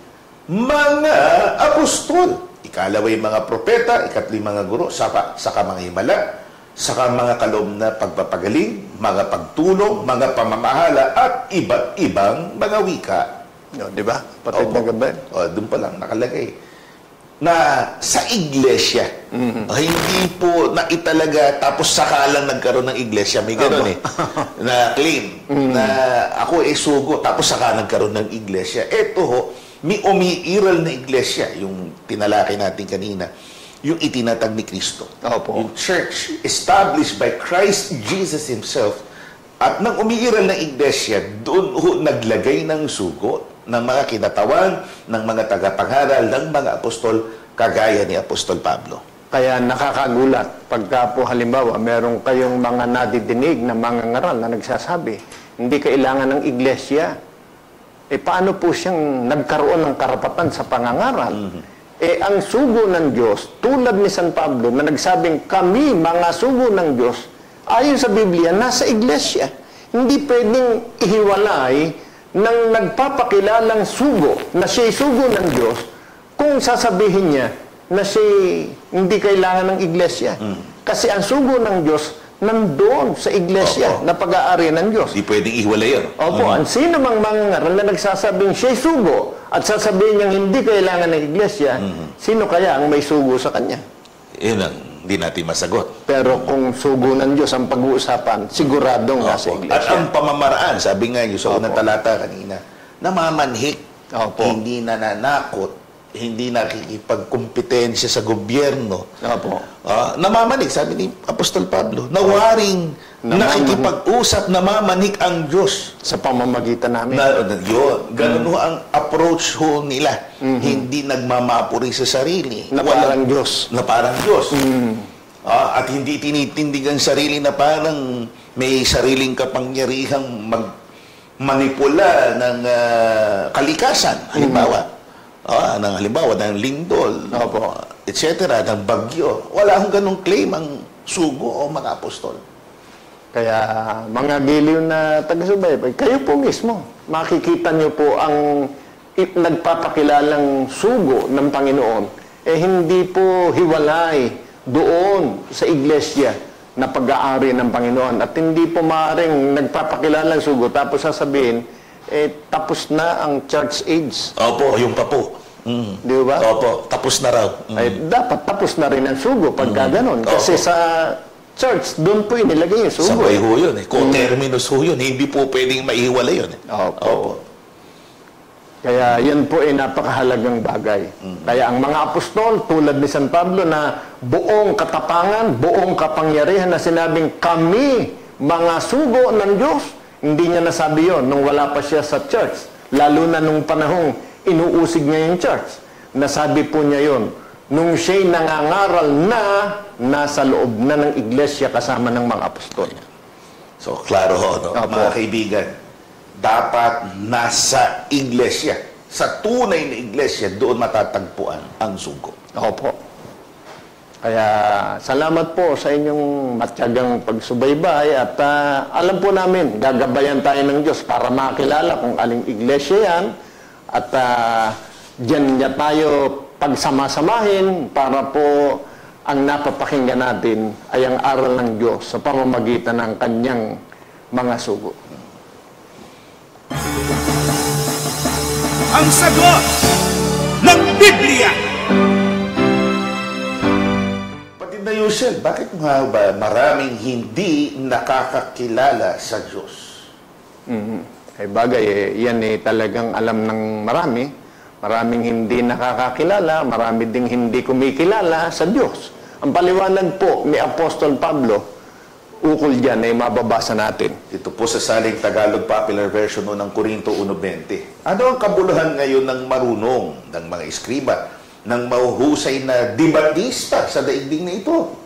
mga apostol. Ikalaway mga propeta, ikatloy mga guro, saka mga himala, saka mga kaloob na pagpapagaling, mga pagtulong, mga pamamahala, at iba't ibang mga wika. Di ba? Patid na Gabriel. Doon pa lang nakalagay. Na sa iglesia, hindi po na italaga, tapos saka lang nagkaroon ng iglesia. May gano'n na claim, na ako sugo, tapos saka nagkaroon ng iglesia. Ito ho, may umiiral na iglesia, yung tinalaki natin kanina, yung itinatag ni Kristo. Opo. Yung church established by Christ Jesus Himself. At nang umiiral na iglesia, doon naglagay ng sugo ng mga kinatawan, ng mga tagapangaral, ng mga apostol, kagaya ni Apostol Pablo. Kaya nakakagulat pagka po halimbawa meron kayong mga nadidinig na mga ngaral na nagsasabi, hindi kailangan ng iglesia. Paano po siyang nagkaroon ng karapatan sa pangangaral? Ang sugo ng Diyos, tulad ni San Pablo na nagsabing, kami, mga sugo ng Diyos, ayon sa Biblia, nasa iglesia. Hindi pwedeng ihiwalay ng nagpapakilalang sugo, na siya'y sugo ng Diyos, kung sasabihin niya na siya'y hindi kailangan ng iglesia. Kasi ang sugo ng Diyos, nandoon sa iglesia na pag-aari ng Diyos. Hindi pwedeng ihiwalay yun. Opo, ang sino mang mangangaral na nagsasabing siya'y sugo at sasabihin niyang hindi kailangan ng iglesia, sino kaya ang may sugo sa kanya? Yun ang hindi natin masagot. Pero kung sugo ng Diyos ang pag-uusapan, siguradong nasa Opo. iglesia. At ang pamamaraan, sabi nga yung sa unang talata kanina, namamanhik, Opo. hindi nananakot, hindi nakikipagkumpetensya sa gobyerno. Opo. Namamanik, sabi ni Apostol Pablo, nawaring nakikipag-usap, namamanik ang Diyos. Sa pamamagitan namin. Yun. Ganun ho ang approach ho nila. Hindi nagmamapuri sa sarili. Na parang Diyos. Na parang Diyos. At hindi tinitindig ang sarili na parang may sariling kapangyarihang manipula ng kalikasan. Halimbawa, ng lindol, etc., ng bagyo. Wala akong ganong claim ang sugo o mga apostol. Kaya, mga giliw na taga-subaybay, kayo po mismo, makikita nyo po ang nagpapakilalang sugo ng Panginoon, hindi po hiwalay doon sa iglesia na pag-aari ng Panginoon. At hindi po maaaring nagpapakilalang sugo, tapos sasabihin, tapos na ang church age. Opo, yung pa po. Di ba? Opo, tapos na raw. Dapat tapos na rin ang sugo pagka ganon. Kasi sa church, doon po inilagay yung sugo. Sabay ho yun. Co-terminus ho yun. Hindi po pwedeng maiwala yun. Opo. Kaya yan po ay napakahalagang bagay. Kaya ang mga apostol, tulad ni San Pablo na buong katapangan, buong kapangyarihan na sinabing kami, mga sugo ng Diyos, hindi niya nasabi yon nung wala pa siya sa church. Lalo na nung panahong inuusig niya yung church. Nasabi po niya yon nung siya'y nangangaral na nasa loob na ng iglesia kasama ng mga apostol. So, klaro ho, no? Mga kaibigan, dapat nasa iglesia, sa tunay na iglesia, doon matatagpuan ang sugo. Opo. Kaya, salamat po sa inyong matyagang pagsubaybay at alam po namin, gagabayan tayo ng Diyos para makilala kung aling iglesia yan at diyan niya tayo pagsama-samahin para po ang napapakinggan natin ay ang aral ng Diyos sa pamamagitan ng kanyang mga sugo. Ang sagot ng Biblia. Kapatid na Yusel, bakit nga ba maraming hindi nakakakilala sa Diyos? Bagay, yan talagang alam ng marami. Maraming hindi nakakakilala, marami ding hindi kumikilala sa Diyos. Ang paliwanag po ni Apostol Pablo, ukol dyan ay mababasa natin. Ito po sa Saling Tagalog Popular Version ng Korinto 1:20. Ano ang kabuluhan ngayon ng marunong, ng mga eskriba, ng mahuhusay na debatista sa daigdig na ito?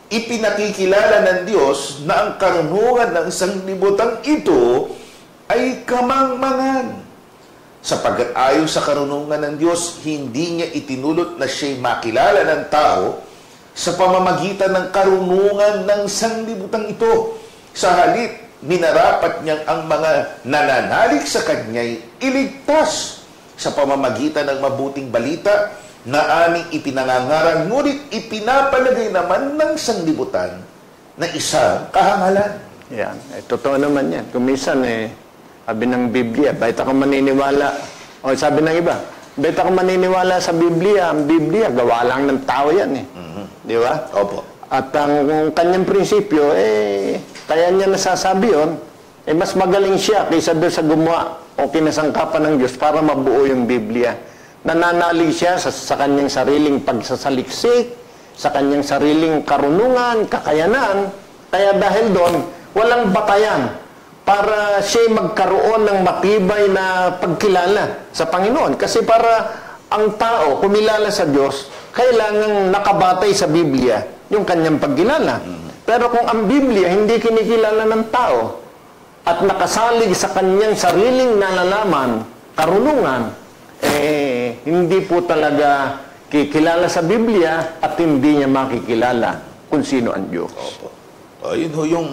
Ipinakikilala ng Diyos na ang karunungan ng sanglibutan ito ay kamangmangan. Sapagkat ayon sa karunungan ng Diyos, hindi niya itinulot na siya'y makilala ng tao sa pamamagitan ng karunungan ng sanglibutan ito. Sa halip, minarapat niyang ang mga nananalig sa kanya'y iligtas sa pamamagitan ng mabuting balita na aming ipinangangaral, ngunit ipinapalagay naman ng sanglibutan na isang kahangalan. Yan, totoo naman yan. Kumisan sabi ng Biblia, kahit ako maniniwala, o sabi ng iba, kahit ako maniniwala sa Biblia, ang Biblia, gawa lang ng tao yan Di ba? Opo. At ang kanyang prinsipyo, kaya niya nasasabi yun, mas magaling siya kaysa doon sa gumawa o kinasangkapan ng Diyos para mabuo yung Biblia. Nananalig siya sa kanyang sariling pagsasaliksik, sa kanyang sariling karunungan, kakayanan, kaya dahil doon, walang batayan para siya magkaroon ng matibay na pagkilala sa Panginoon. Kasi para ang tao kumilala sa Diyos, kailangang nakabatay sa Biblia yung kanyang pagkilala. Pero kung ang Biblia hindi kinikilala ng tao at nakasalig sa kanyang sariling nalalaman, karunungan, hindi po talaga kikilala sa Biblia at hindi niya makikilala kung sino ang Diyos. Opo. Yun ho yung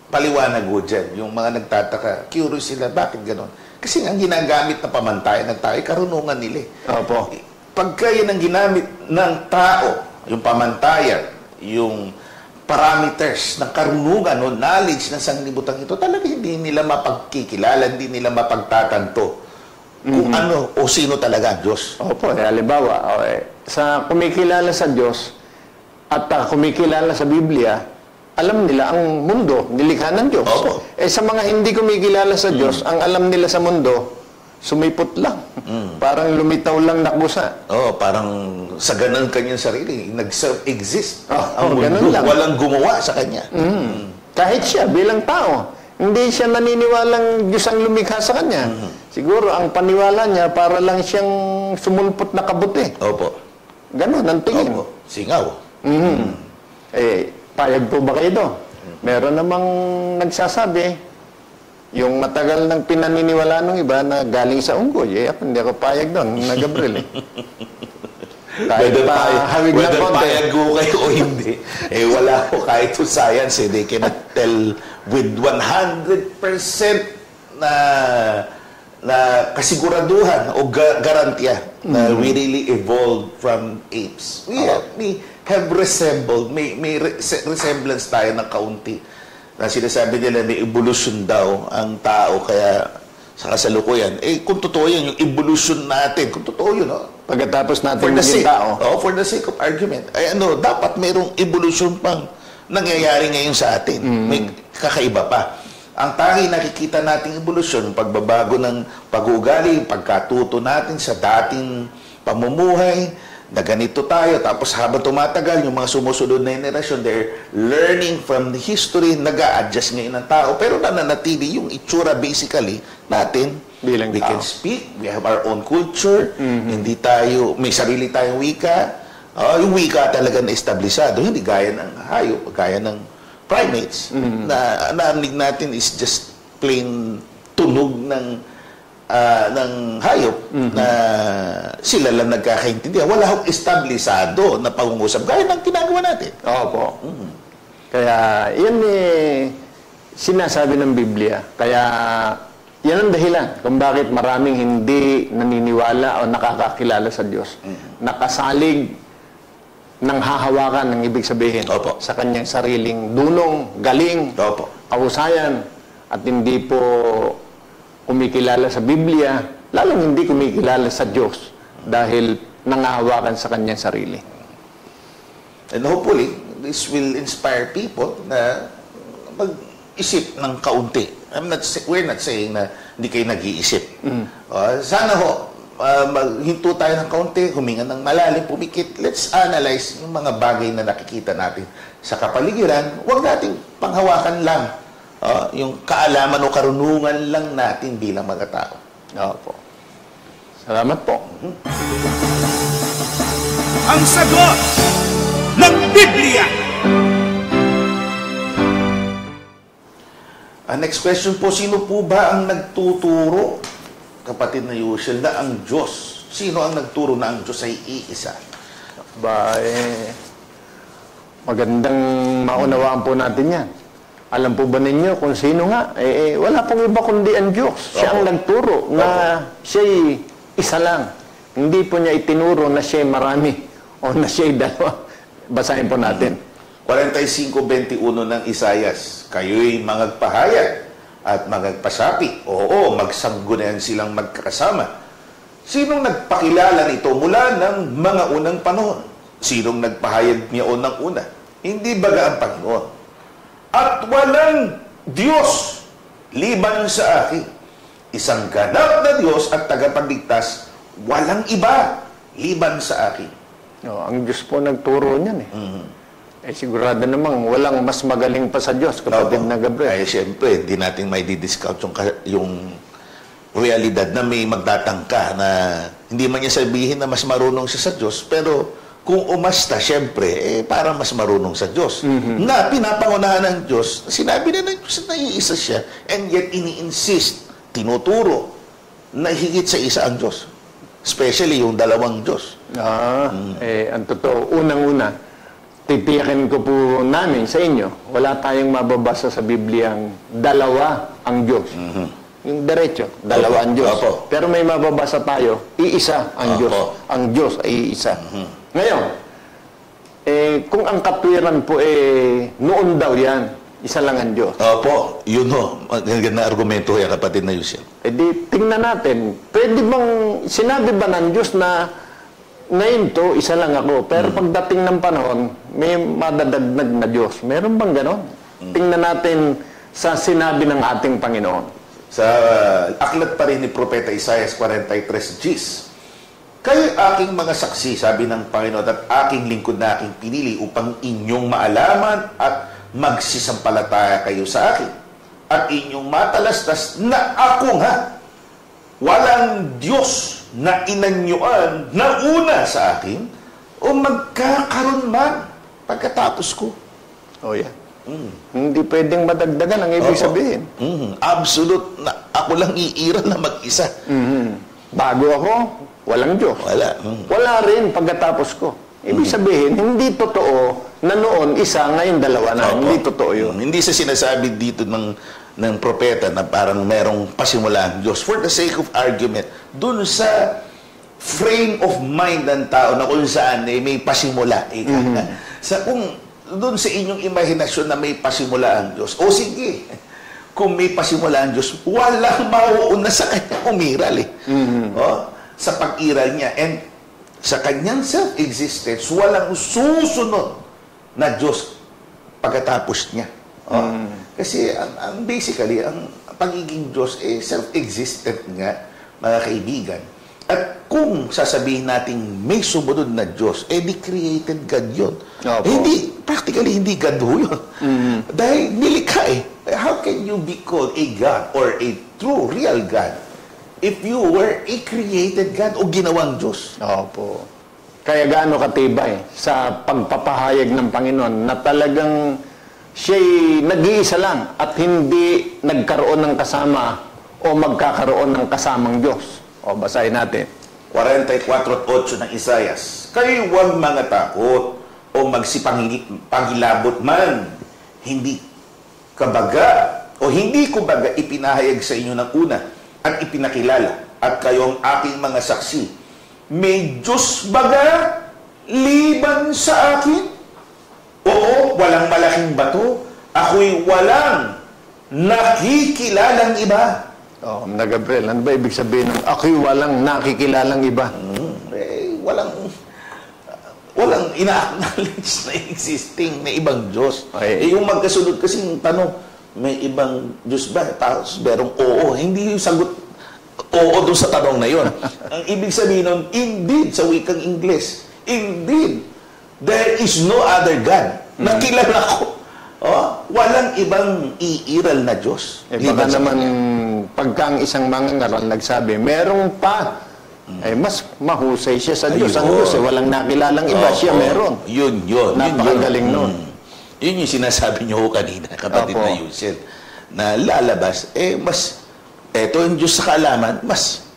paliwanag ho dyan. Yung mga nagtataka, curious sila, bakit ganon? Kasi ang ginagamit na pamantayan ng tao ay karunungan nila. Opo. Pagka yan ang ginamit ng tao, yung pamantayan, yung parameters ng karunungan o knowledge ng sanglibutan ito, talaga hindi nila mapagkikilala, hindi nila mapagtatanto kung ano o sino talaga ang Diyos. Opo, halimbawa, sa kumikilala sa Diyos at kumikilala sa Biblia, alam nila ang mundo, nilikha ng Diyos. Opo. Sa mga hindi kumikilala sa Diyos, ang alam nila sa mundo, sumipot lang. Parang lumitaw lang na kusa. Parang sa ganun kanyang sarili, nag-exist. Ang ganun mundo, lang. walang gumawa sa kanya. Kahit siya bilang tao, hindi siya naniniwalang Diyos ang lumikha sa kanya. Siguro ang paniwala niya para lang siyang sumulpot na kabuti. Opo. Ganon ang tingin. Opo. Singaw. Payag po ba kayo doon? Meron namang nagsasabi, yung matagal nang pinaniniwala ng iba na galing sa unggoy, ako hindi ako payag doon, na Gabriel. Whether payag ko kayo o hindi, wala ko kahit to science, they cannot tell with 100% na kasiguraduhan o garantiya na we really evolved from apes. We have resembled, may resemblance tayo ng kaunti. Na sinasabi nila may evolution daw ang tao, kaya sa kasalukuyan. Kung totoo yan, yung evolution natin, kung totoo yun, pagkatapos natin maging tao. For the sake of argument, dapat mayroong evolution pang nangyayari ngayon sa atin. May kakaiba pa. Ang tanging nakikita nating evolusyon, pagbabago ng pag-uugali, pagkatuto natin sa dating pamumuhay, na ganito tayo, tapos habang tumatagal, yung mga sumusunod na generasyon, they're learning from the history, nag-a-adjust ngayon ng tao, pero nananatili yung itsura basically natin. Bilang we tao. can speak, we have our own culture, hindi tayo, may sarili tayong wika. Yung wika talaga na establisado, hindi gaya ng hayop, gaya ng primates, na narinig natin is just plain tunog ng hayop na sila lang nagkakaintindihan. Wala akong establisado na pangungusap gaya ng ginagawa natin. Opo. Kaya yan sinasabi ng Biblia. Kaya yan ang dahilan kung bakit maraming hindi naniniwala o nakakakilala sa Diyos. Nakasalig ng hahawakan ng ibig sabihin sa kanyang sariling dunong, galing, kahusayan, at hindi po kumikilala sa Biblia, lalong hindi kumikilala sa Diyos dahil nangahawakan sa kanyang sarili. And hopefully, this will inspire people na mag-isip ng kaunti. We're not saying na hindi kayo nag-iisip. Sana hinto tayo ng kaunti, huminga ng malalim, pumikit. Let's analyze yung mga bagay na nakikita natin sa kapaligiran. Huwag nating panghawakan lang yung kaalaman o karunungan lang natin bilang mga tao. Opo. Salamat po. Ang sagot ng Biblia. Next question po, sino po ba ang nagtuturo, kapatid na Yushel, na ang Diyos? Sino ang nagturo na ang Diyos ay iisa? Magandang maunawaan po natin yan. Alam po ba ninyo kung sino nga? Wala pong iba kundi ang Diyos. Siya ang nagturo na siya'y isa lang. Hindi po niya itinuro na siya'y marami o na siya'y dalawa. Basahin po natin. 45:21 ng Isayas, kayo'y mangagpahayag at mangagpasapi. Oo, magsanggunayan silang magkakasama. Sinong nagpakilala nito mula ng mga unang panahon? Sinong nagpahayag niya ng una? Hindi baga ang Panginoon? At walang Diyos liban sa akin. Isang ganap na Diyos at tagapagligtas, walang iba liban sa akin. Ang Diyos po nagturo niyan sigurado namang walang mas magaling pa sa Diyos, kapatid na Gabriel. Siyempre, hindi natin may di-discount yung realidad na may magtatangka na hindi man niya sabihin na mas marunong siya sa Diyos, pero kung umasta, siyempre, para mas marunong sa Diyos. Na pinapangunahan ng Diyos, sinabi na ng Diyos na iisa siya, and yet ini-insist, tinuturo, na higit sa isa ang Diyos. Especially yung dalawang Diyos. Ang totoo, unang-una, titiyakin ko po namin sa inyo, wala tayong mababasa sa Biblia ang dalawa ang Diyos. Yung diretso, dalawa ang Diyos. Pero may mababasa tayo, iisa ang Diyos. Ang Diyos ay iisa. Ngayon, kung ang katwiran po noon daw yan, Isa lang ang Diyos. Opo, yun ho. Maganda argumento ho yan, kapatid na Yusel. E di, tingnan natin. Pwede bang, sinabi ba ng Diyos na ngayon to, isa lang ako. Pero pagdating ng panahon, may madadagdag na Diyos. Meron bang ganon? Tingnan natin sa sinabi ng ating Panginoon. Sa aklat pa rin ni Propeta Isaias 43:10, kayo aking mga saksi, sabi ng Panginoon, at aking lingkod na aking pinili upang inyong maalaman at magsisampalataya kayo sa akin. At inyong matalastas na ako nga, walang Diyos na inanyuan na una sa akin o magkakaroon man pagkatapos ko. Oh, yeah. Hindi pwedeng madagdagan ang ibig sabihin. Absolute na ako lang iiral na mag-isa. Bago ako, walang Diyos. Wala. Wala rin pagkatapos ko. Ibig sabihin, hindi totoo na noon isa, ngayon dalawa na. Hindi totoo yun. Hindi sa sinasabi dito ng propeta na parang merong pasimula ang Diyos. For the sake of argument, dun sa frame of mind ng tao na kung saan may pasimula. Sa kung doon sa inyong imahinasyon na may pasimula ang Diyos, o sige, kung may pasimula ang Diyos, walang mauuna sa kanyang umiral sa pag-iral niya. And sa kanyang self-existence, walang susunod na Diyos pagkatapos niya. Kasi basically, ang pagiging Diyos self-existent nga, mga kaibigan. At kung sasabihin natin may sumunod na Diyos, di created God yun. Practically hindi God ho yun. Dahil nilikha How can you be called a God or a true, real God if you were a created God o ginawang Diyos? Opo. Kaya gaano katibay sa pagpapahayag ng Panginoon na talagang siya'y nag-iisa lang at hindi nagkaroon ng kasama o magkakaroon ng kasamang Diyos. O, basahin natin. 44:8 ng Isaias. Kayo'y huwag mga takot o magsipangilabot man. Hindi kabaga o hindi kumbaga ipinahayag sa inyo ng una at ipinakilala at kayo ang aking mga saksi. May Diyos baga liban sa akin? Oo, walang malaking bato. Ako'y walang nakikilalang iba. Na Gabriel, ano ba ibig sabihin ng ako'y walang nakikilalang iba? Walang ina-acknowledge na existing na ibang Diyos. Yung magkasunod kasing tanong, may ibang Diyos ba? Tapos merong oo. Hindi yung sagot oo doon sa tanong na yon. Ang ibig sabihin nun, indeed, sa wikang Ingles, indeed, there is no other God. Nakilala ko. Walang ibang iiral na Diyos. Baka naman, pagka ang isang mangangaral nagsabi, merong pa, mas mahusay siya sa Diyos. Ang Diyos, walang nakilalang iba, siya meron. Yun. Napakagaling nun. Yun yung sinasabi niyo kanina, kapatid na Yusel, na lalabas, eto yung Diyos sa kaalaman, mas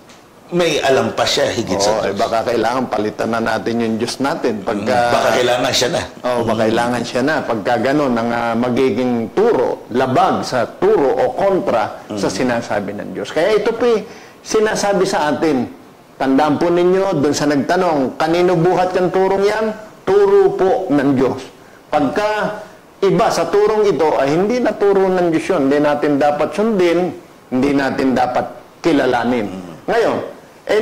may alam pa siya higit sa Diyos. Baka kailangan palitan na natin yung Diyos natin. Baka kailangan siya na. Baka kailangan siya na. Pagka gano'n, ang magiging turo, labag sa turo o kontra sa sinasabi ng Diyos. Kaya ito po sinasabi sa atin. Tandaan po ninyo, doon sa nagtanong, kanino buhat yung turong yan? Turo po ng Diyos. Pagka iba sa turong ito, ay hindi na turo ng Diyos yun. Hindi natin dapat sundin, hindi natin dapat kilalanin. Ngayon,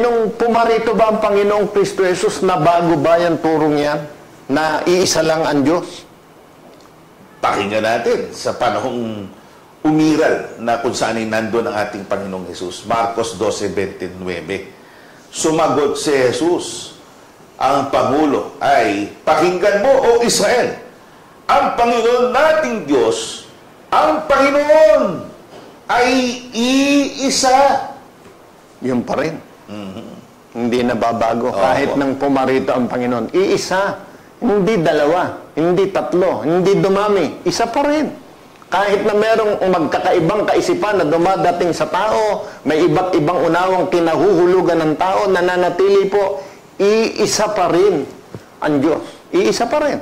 nung pumarito ba ang Panginoong Kristo Jesus, na bago ba yung turong yan? Na iisa lang ang Diyos? Pakinggan natin sa panahong umiral na kung saan ay nandun ang ating Panginoong Jesus. Marcos 12:29. Sumagot si Jesus, ang Pangulo ay, pakinggan mo, O Israel, ang Panginoon nating Diyos, ang Panginoon ay iisa. Yun pa rin. Hindi nababago. Kahit nang pumarito ang Panginoon, iisa. Hindi dalawa, hindi tatlo, hindi dumami. Isa pa rin. Kahit na merong magkakaibang kaisipan na dumadating sa tao, may iba't ibang unawang kinahuhulugan ng tao, nananatili po, iisa pa rin ang Diyos. Iisa pa rin.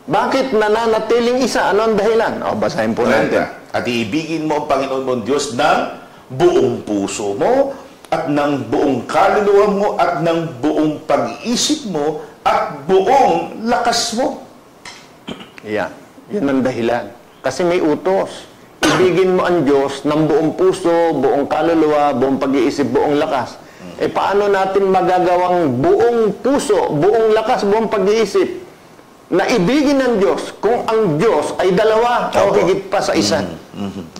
Bakit nananatiling isa? Ano ang dahilan? Basahin po natin. At iibigin mo ang Panginoon mong Diyos ng buong puso mo, at ng buong kaluluwa mo, at ng buong pag-iisip mo, at buong lakas mo. Yan. Yun ang dahilan. Kasi may utos. Ibigin mo ang Diyos ng buong puso, buong kaluluwa, buong pag-iisip, buong lakas. Paano natin magagawang buong puso, buong lakas, buong pag-iisip na ibigin ng Diyos kung ang Diyos ay dalawa o higit pa sa isa?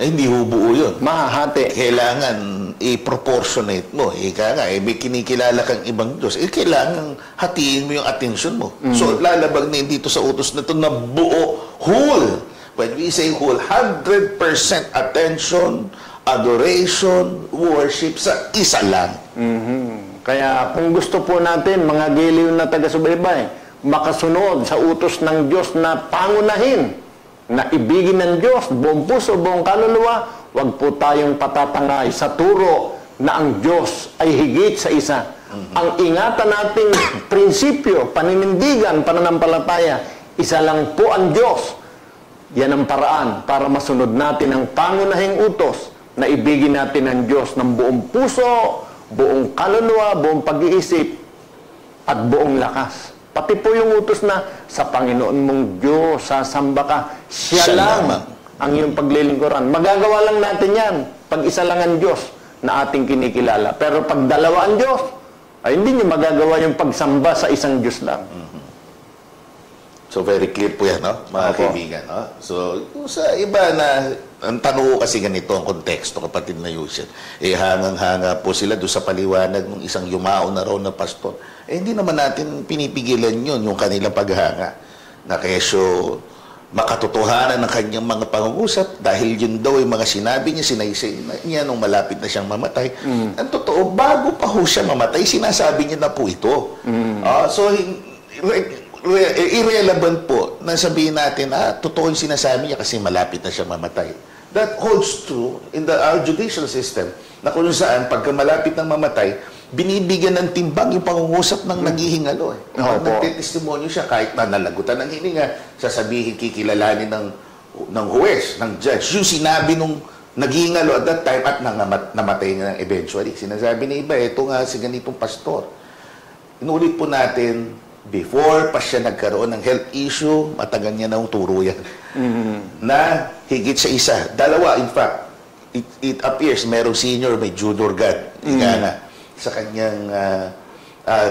Hindi buo yun. Mahahati. Kailangan i-proportionate mo. May kinikilala kang ibang Diyos. Kailangan hatiin mo yung attention mo. So, lalabag na dito sa utos na ito na buo, whole. When we say whole, 100% attention, adoration, worship sa isa lang. Kaya kung gusto po natin, mga giliw na taga-subaybay, makasunod sa utos ng Diyos na pangunahin, na ibigin ng Diyos, buong puso, buong kaluluwa, huwag po tayong patatangay sa turo na ang Diyos ay higit sa isa. Ang ingatan nating prinsipyo, paninindigan, pananampalataya, isa lang po ang Diyos. Yan ang paraan para masunod natin ang pangunahing utos na ibigin natin ang Diyos ng buong puso, buong kaluluwa, buong pag-iisip, at buong lakas. Pati po yung utos na sa Panginoon mong Diyos, sasamba ka, siya lang ang iyong paglilingkuran. Magagawa lang natin yan pag isa lang ang Diyos na ating kinikilala. Pero pag dalawa ang Diyos, ay hindi nyo magagawa yung pagsamba sa isang Diyos lang. So, very clear po yan, no? Mga kaibigan, no? So, sa iba na, ang tanong ko kasi ganito ang konteksto, kapatid na Yusef. Hangang-hanga po sila doon sa paliwanag ng isang yumao na raw na pastor. Hindi naman natin pinipigilan yun, yung kanilang paghanga. Na kesyo makatotohanan ng kanyang mga pangungusap dahil yun daw yung mga sinabi niya, sinaysay niya nung malapit na siyang mamatay. Ang totoo, bago pa ho siya mamatay, sinasabi niya na po ito. So, irrelevant po na sabihin natin, totoo yung sinasabi niya kasi malapit na siya mamatay. That holds true in our judicial system na kung saan pagka malapit ng mamatay, binibigyan ng timbang yung pangungusap ng naghihingalo. Nagtitestimonyo siya kahit na nalagutan ng hininga, sasabihin kikilalanin ng huwes, ng judge, yung sinabi nung naghihingalo at that time at namatay nga eventually. Sinasabi na iba, ito nga si ganitong pastor. Inulit po natin, before pa siya nagkaroon ng health issue, matagal niya na turo yan, na higit sa isa. Dalawa, in fact, it appears merong senior, may junior God, sa kanyang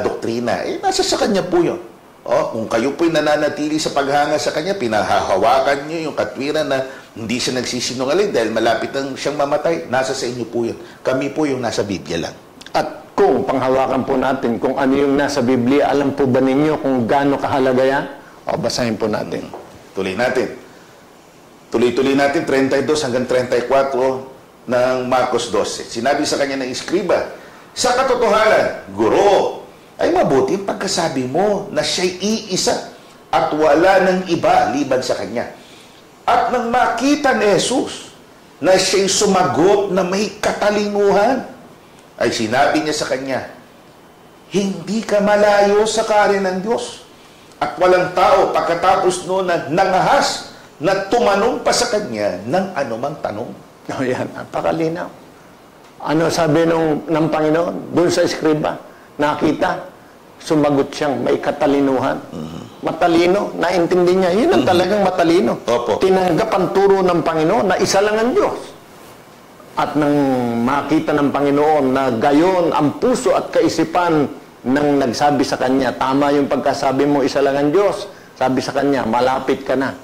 doktrina. Nasa sa kanya po yun. Kung kayo po'y nananatili sa paghanga sa kanya, pinahahawakan niyo yung katwiran na hindi siya nagsisinungaling dahil malapit nang siyang mamatay, nasa sa inyo po yun. Kami po yung nasa Biblia lang. At kung panghawakan po natin kung ano yung nasa Biblia, alam po ba ninyo kung gaano kahalaga yan? Basahin po natin. Tuloy natin. Tuloy-tuloy natin, 32 hanggang 34 ng Marcos 12. Sinabi sa kanya ng iskriba, sa katotohanan, Guro, ay mabuti ang pagkasabi mo na siya'y iisa at wala ng iba liban sa kanya. At nang makita ni Jesus na siya'y sumagot na may katalinuhan, ay sinabi niya sa kanya, hindi ka malayo sa karin ng Diyos. At walang tao pagkatapos noon na nangahas na tumanong pa sa kanya ng anumang tanong. Yan, napakalinaw. Ano sabi ng Panginoon? Doon sa eskriba, nakita, sumagot siyang may katalinuhan. Matalino, naintindi niya. Yun ang talagang matalino. Tinanggap ang turo ng Panginoon na isa lang ang Diyos. At nang makita ng Panginoon na gayon ang puso at kaisipan nang nagsabi sa kanya, tama yung pagkasabi mo, isa lang ang Diyos. Sabi sa kanya, malapit ka na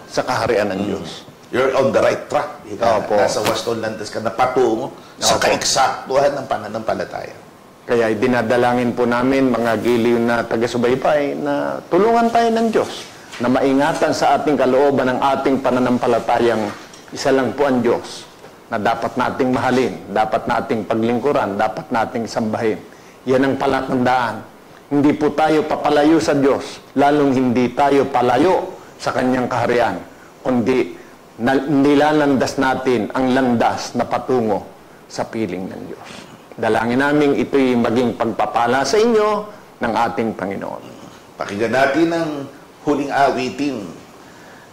sa kaharian ng Diyos. You're on the right track. Nasa wastong landas ka na patungo sa kaeksaktuhan ng pananampalataya. Kaya dinadalangin po namin, mga giliw na taga-subaybay, na tulungan tayo ng Diyos na maingatan sa ating kalooban ng ating pananampalatayang isa lang po ang Diyos na dapat nating mahalin, dapat nating paglingkuran, dapat nating sambahin. Yan ang palatandaan. Hindi po tayo papalayo sa Diyos, lalong hindi tayo palayo sa Kanyang kaharian, kundi nilalandas natin ang landas na patungo sa piling ng Diyos. Dalangin namin ito'y maging pagpapala sa inyo ng ating Panginoon. Pakinggan natin ang huling awitin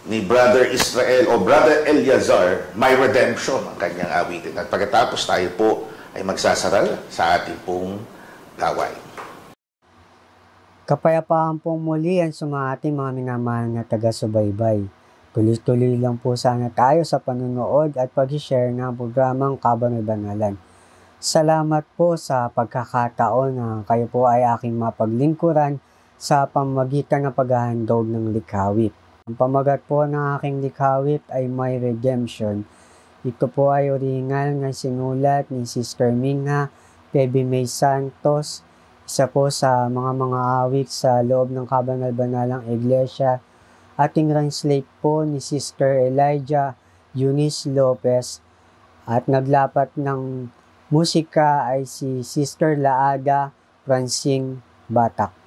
ni Brother Israel o Brother Eleazar, My Redemption, ang kanyang awitin. At pagkatapos tayo po ay magsasara sa ating pong gawain. Kapayapaan pong muli ang sumati mga minamahal na taga-subaybay. Tuloy-tuloy lang po sana tayo sa panonood at pag-share ng programang Kabanal-Banalan. Salamat po sa pagkakataon na kayo po ay aking mapaglingkuran sa pamamagitan ng paghahandog ng likhawit. Ang pamagat po ng aking likhawit ay My Redemption. Ito po ay orihinal na sinulat ni Sister Mingha Pebi May Santos, isa po sa mga awit sa loob ng Kabanal-Banalang Iglesia. Ating translate po ni Sister Elijah Eunice Lopez at naglapat ng musika ay si Sister Laada Francine Batak.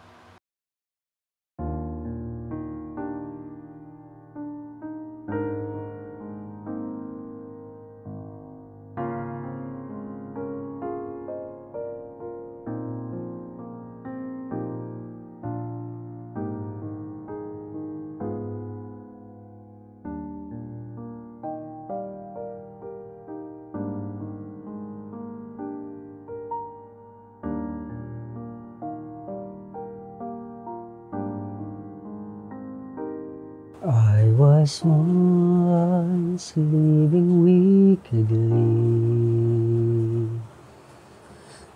I was once living wickedly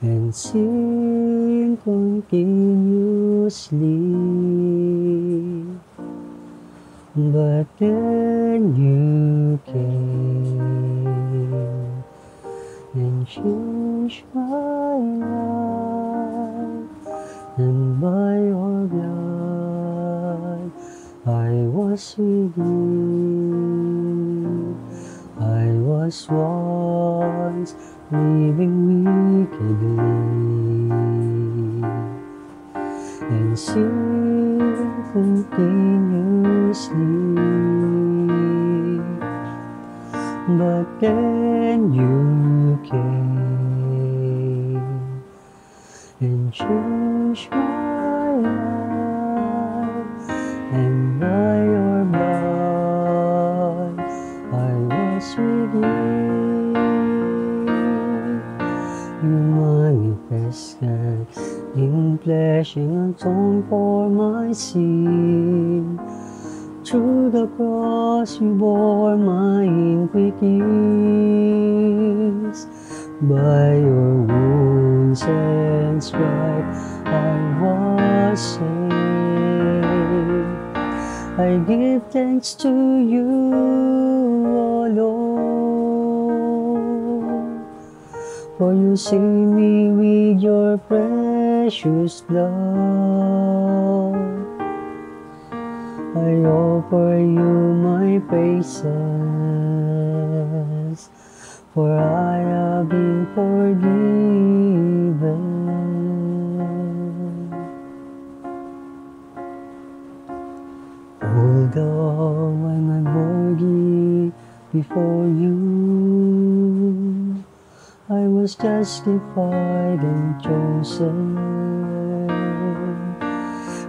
and sin continuously, but then you came and changed my life, and by your blood I was redeemed. I was once living wickedly and sin continuously, but then you came and changed my life, and by your blood I was redeemed. You manifested in flesh and atoned for my sin. Through the cross you bore my iniquities. By your wounds and stripes I was saved. I give thanks to you, O Lord, for you saved me with your precious blood. I offer you my praises, for I have been forgiven. Although I'm unworthy before you, I was justified and chosen.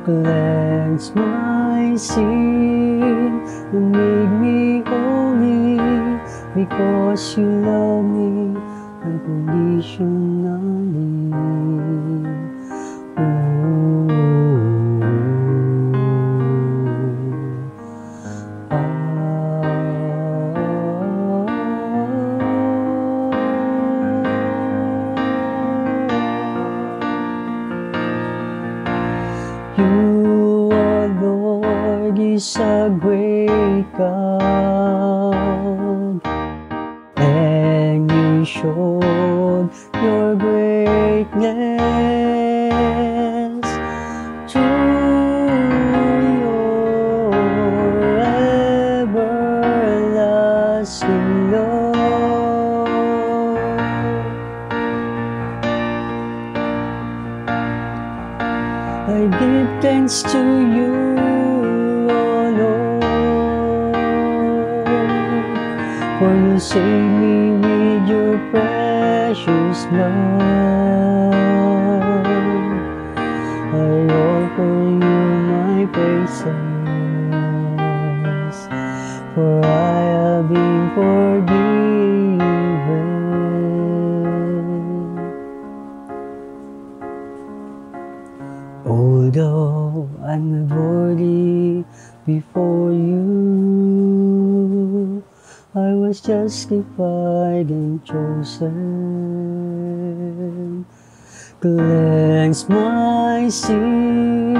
Cleanse my sin and make me holy, because you love me unconditionally. You, O Lord, is a great God, and you showed your greatness through your everlasting love. I give thanks to you, O Lord, for you saved me with your precious blood. I offer you my praises, for I have been forgiven. Although I'm unworthy before you, I was justified and chosen. Cleanse my sin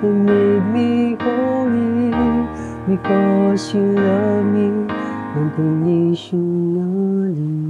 and make me holy, because you love me unconditionally.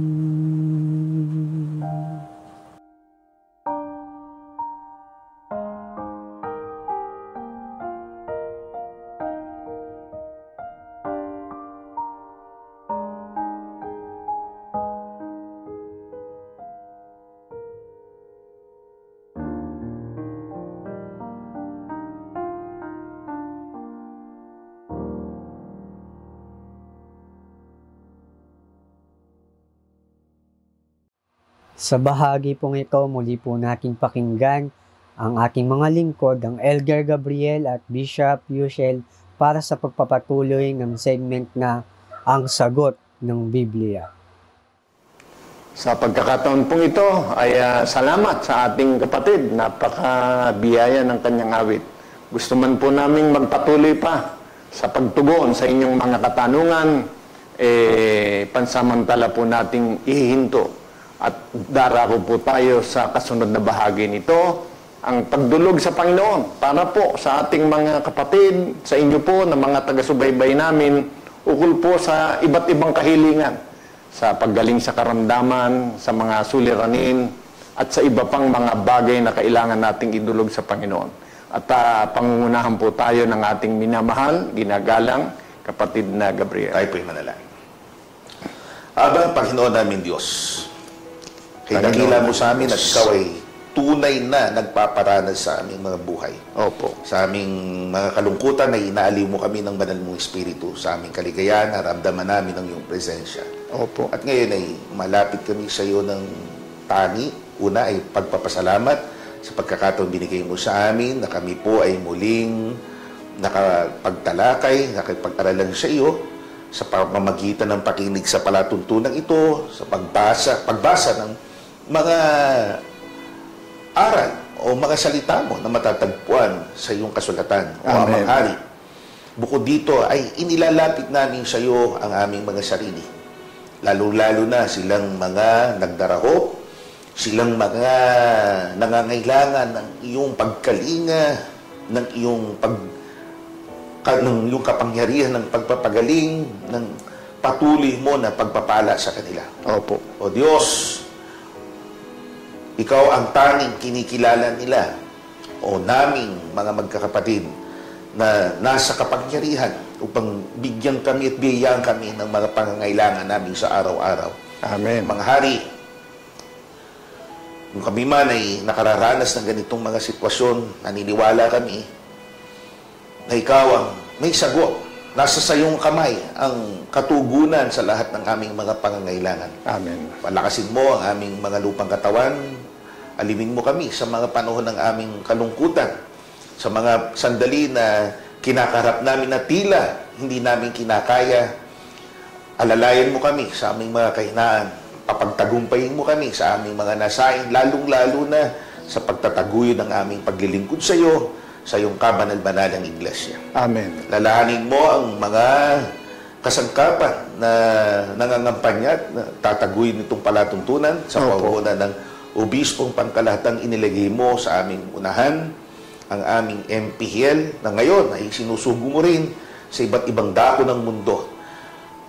Sa bahagi pong ito, muli po nating pakinggan ang aking mga lingkod, ang Elder Gabriel at Bishop Yushel, para sa pagpapatuloy ng segment na Ang Sagot ng Biblia. Sa pagkakataon pong ito ay salamat sa ating kapatid. Napakabiyaya ng kanyang awit. Gusto man po namin magpatuloy pa sa pagtugon sa inyong mga katanungan, pansamantala po nating ihihinto. At darako po tayo sa kasunod na bahagi nito, ang pagdulog sa Panginoon, para po sa ating mga kapatid, sa inyo po na mga taga-subaybay namin, ukol po sa iba't ibang kahilingan, sa paggaling sa karamdaman, sa mga suliranin, at sa iba pang mga bagay na kailangan nating idulog sa Panginoon. At pangungunahan po tayo ng ating minamahal, ginagalang, kapatid na Gabriel. Tayo po'y manalangin. Abang Panginoon namin Diyos, kay dakila mo sa amin at ikaw ay tunay na nagpaparanas sa aming mga buhay. Opo. Sa aming mga kalungkutan ay inaaliw mo kami ng banal mong Espiritu. Sa aming kaligayahan, naramdaman namin ang iyong presensya. Opo. At ngayon ay malapit kami sa iyo ng tangi. Una ay pagpapasalamat sa pagkakataon binigay mo sa amin na kami po ay muling nakapagtalakay, nakapag-aralan sa iyo sa pamamagitan ng pakinig sa palatuntunan ito, sa pagbasa ng mga aral o mga salita mo na matatagpuan sa iyong kasulatan o amang hari. Bukod dito ay inilalapit namin sa iyo ang aming mga sarili. Lalo-lalo na silang mga nagdarahop, silang mga nangangailangan ng iyong pagkalinga, ng iyong kapangyarihan ng pagpapagaling, ng patuloy mo na pagpapala sa kanila. Opo. O Diyos, ikaw ang tanging kinikilala nila o naming mga magkakapatid na nasa kapangyarihan upang bigyan kami at biyayaan kami ng mga pangangailangan namin sa araw-araw. Amen. Mga hari, kung kami man ay nakararanas ng ganitong mga sitwasyon, naniniwala kami na ikaw ang may sagot. Nasa sa iyong kamay ang katugunan sa lahat ng aming mga pangangailangan. Amen. Palakasin mo ang aming mga lupang katawan. Alimin mo kami sa mga panahon ng aming kalungkutan. Sa mga sandali na kinakarap namin na tila hindi namin kinakaya. Alalayan mo kami sa aming mga kahinaan. Papagtagumpayin mo kami sa aming mga nasain, lalong-lalo na sa pagtataguyod ng aming paglilingkod sa iyo, sa iyong kabanal-banalang iglesia. Amen. Lalahanin mo ang mga kasangkapan na nangangampanya at tataguyin nitong palatuntunan sa pamumunan ng obispong pangkalahatang inilagay mo sa aming unahan, ang aming MPHL na ngayon ay sinusugo mo rin sa iba't ibang dako ng mundo.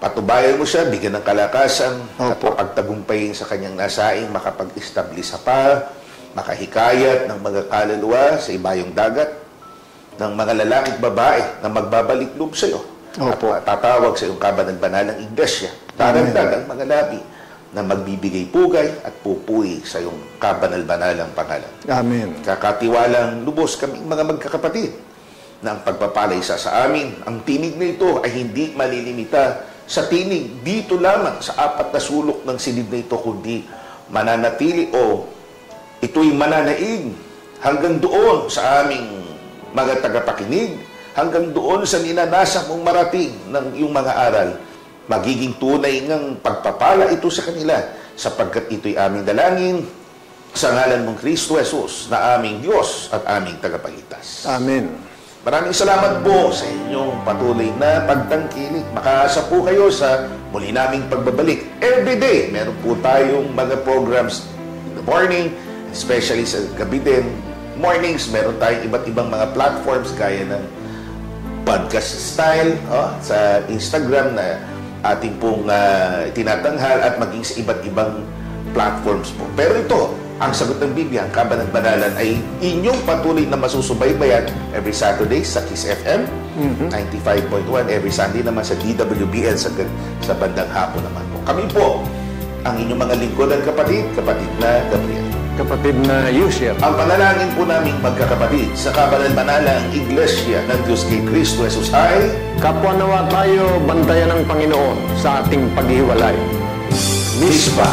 Patubayan mo siya, bigyan ng kalakasan at pagtagumpayin sa kanyang nasaing, makapag-establish pa, makahikayat ng mga kaluluwa sa ibayong dagat, ng mga lalaki at babae na magbabalik loob sa iyo at tatawag sa iyong kabanal-banalang iglesia. Daragdag ang mga labi na magbibigay pugay at pupuwi sa iyong kabanal-banalang pangalan. Amen. Kakatiwalang lubos kaming mga magkakapatid na ang pagpapalay sa amin, ang tinig na ito ay hindi malilimita sa tinig dito lamang sa apat na sulok ng silid na ito, kundi mananatili o ito'y mananaig hanggang doon sa aming mga tagapakinig, hanggang doon sa ninanasa mong marating ng iyong mga aral. Magiging tunay ng pagpapala ito sa kanila, sapagkat ito'y aming dalangin sa ngalan mong Kristo Jesus na aming Diyos at aming tagapagligtas. Amen. Maraming salamat po sa inyong patuloy na pagtangkilik. Makaasa po kayo sa muli naming pagbabalik. Every day, meron po tayong mga programs in the morning, especially sa gabi din. Mornings, meron tayong iba't ibang mga platforms gaya ng podcast style sa Instagram na ating pong tinatanghal at maging sa iba't ibang platforms po. Pero ito, ang Sagot ng Biblia, ang Kabanat-Banalan ay inyong patuloy na masusubaybayan every Saturday sa Kiss FM 95.1, every Sunday naman sa DWBL sa bandang hapon naman po. Kami po, ang inyong mga lingkod at kapatid na Gabriel. Kapatid na Yusef. Ang panalangin po naming magkakapatid sa Kabanat-Banalang Iglesia ng Diyos kay Kristo Jesus ay Kapwa nawa tayo bantayan ng Panginoon sa ating paghiwalay. Mispa.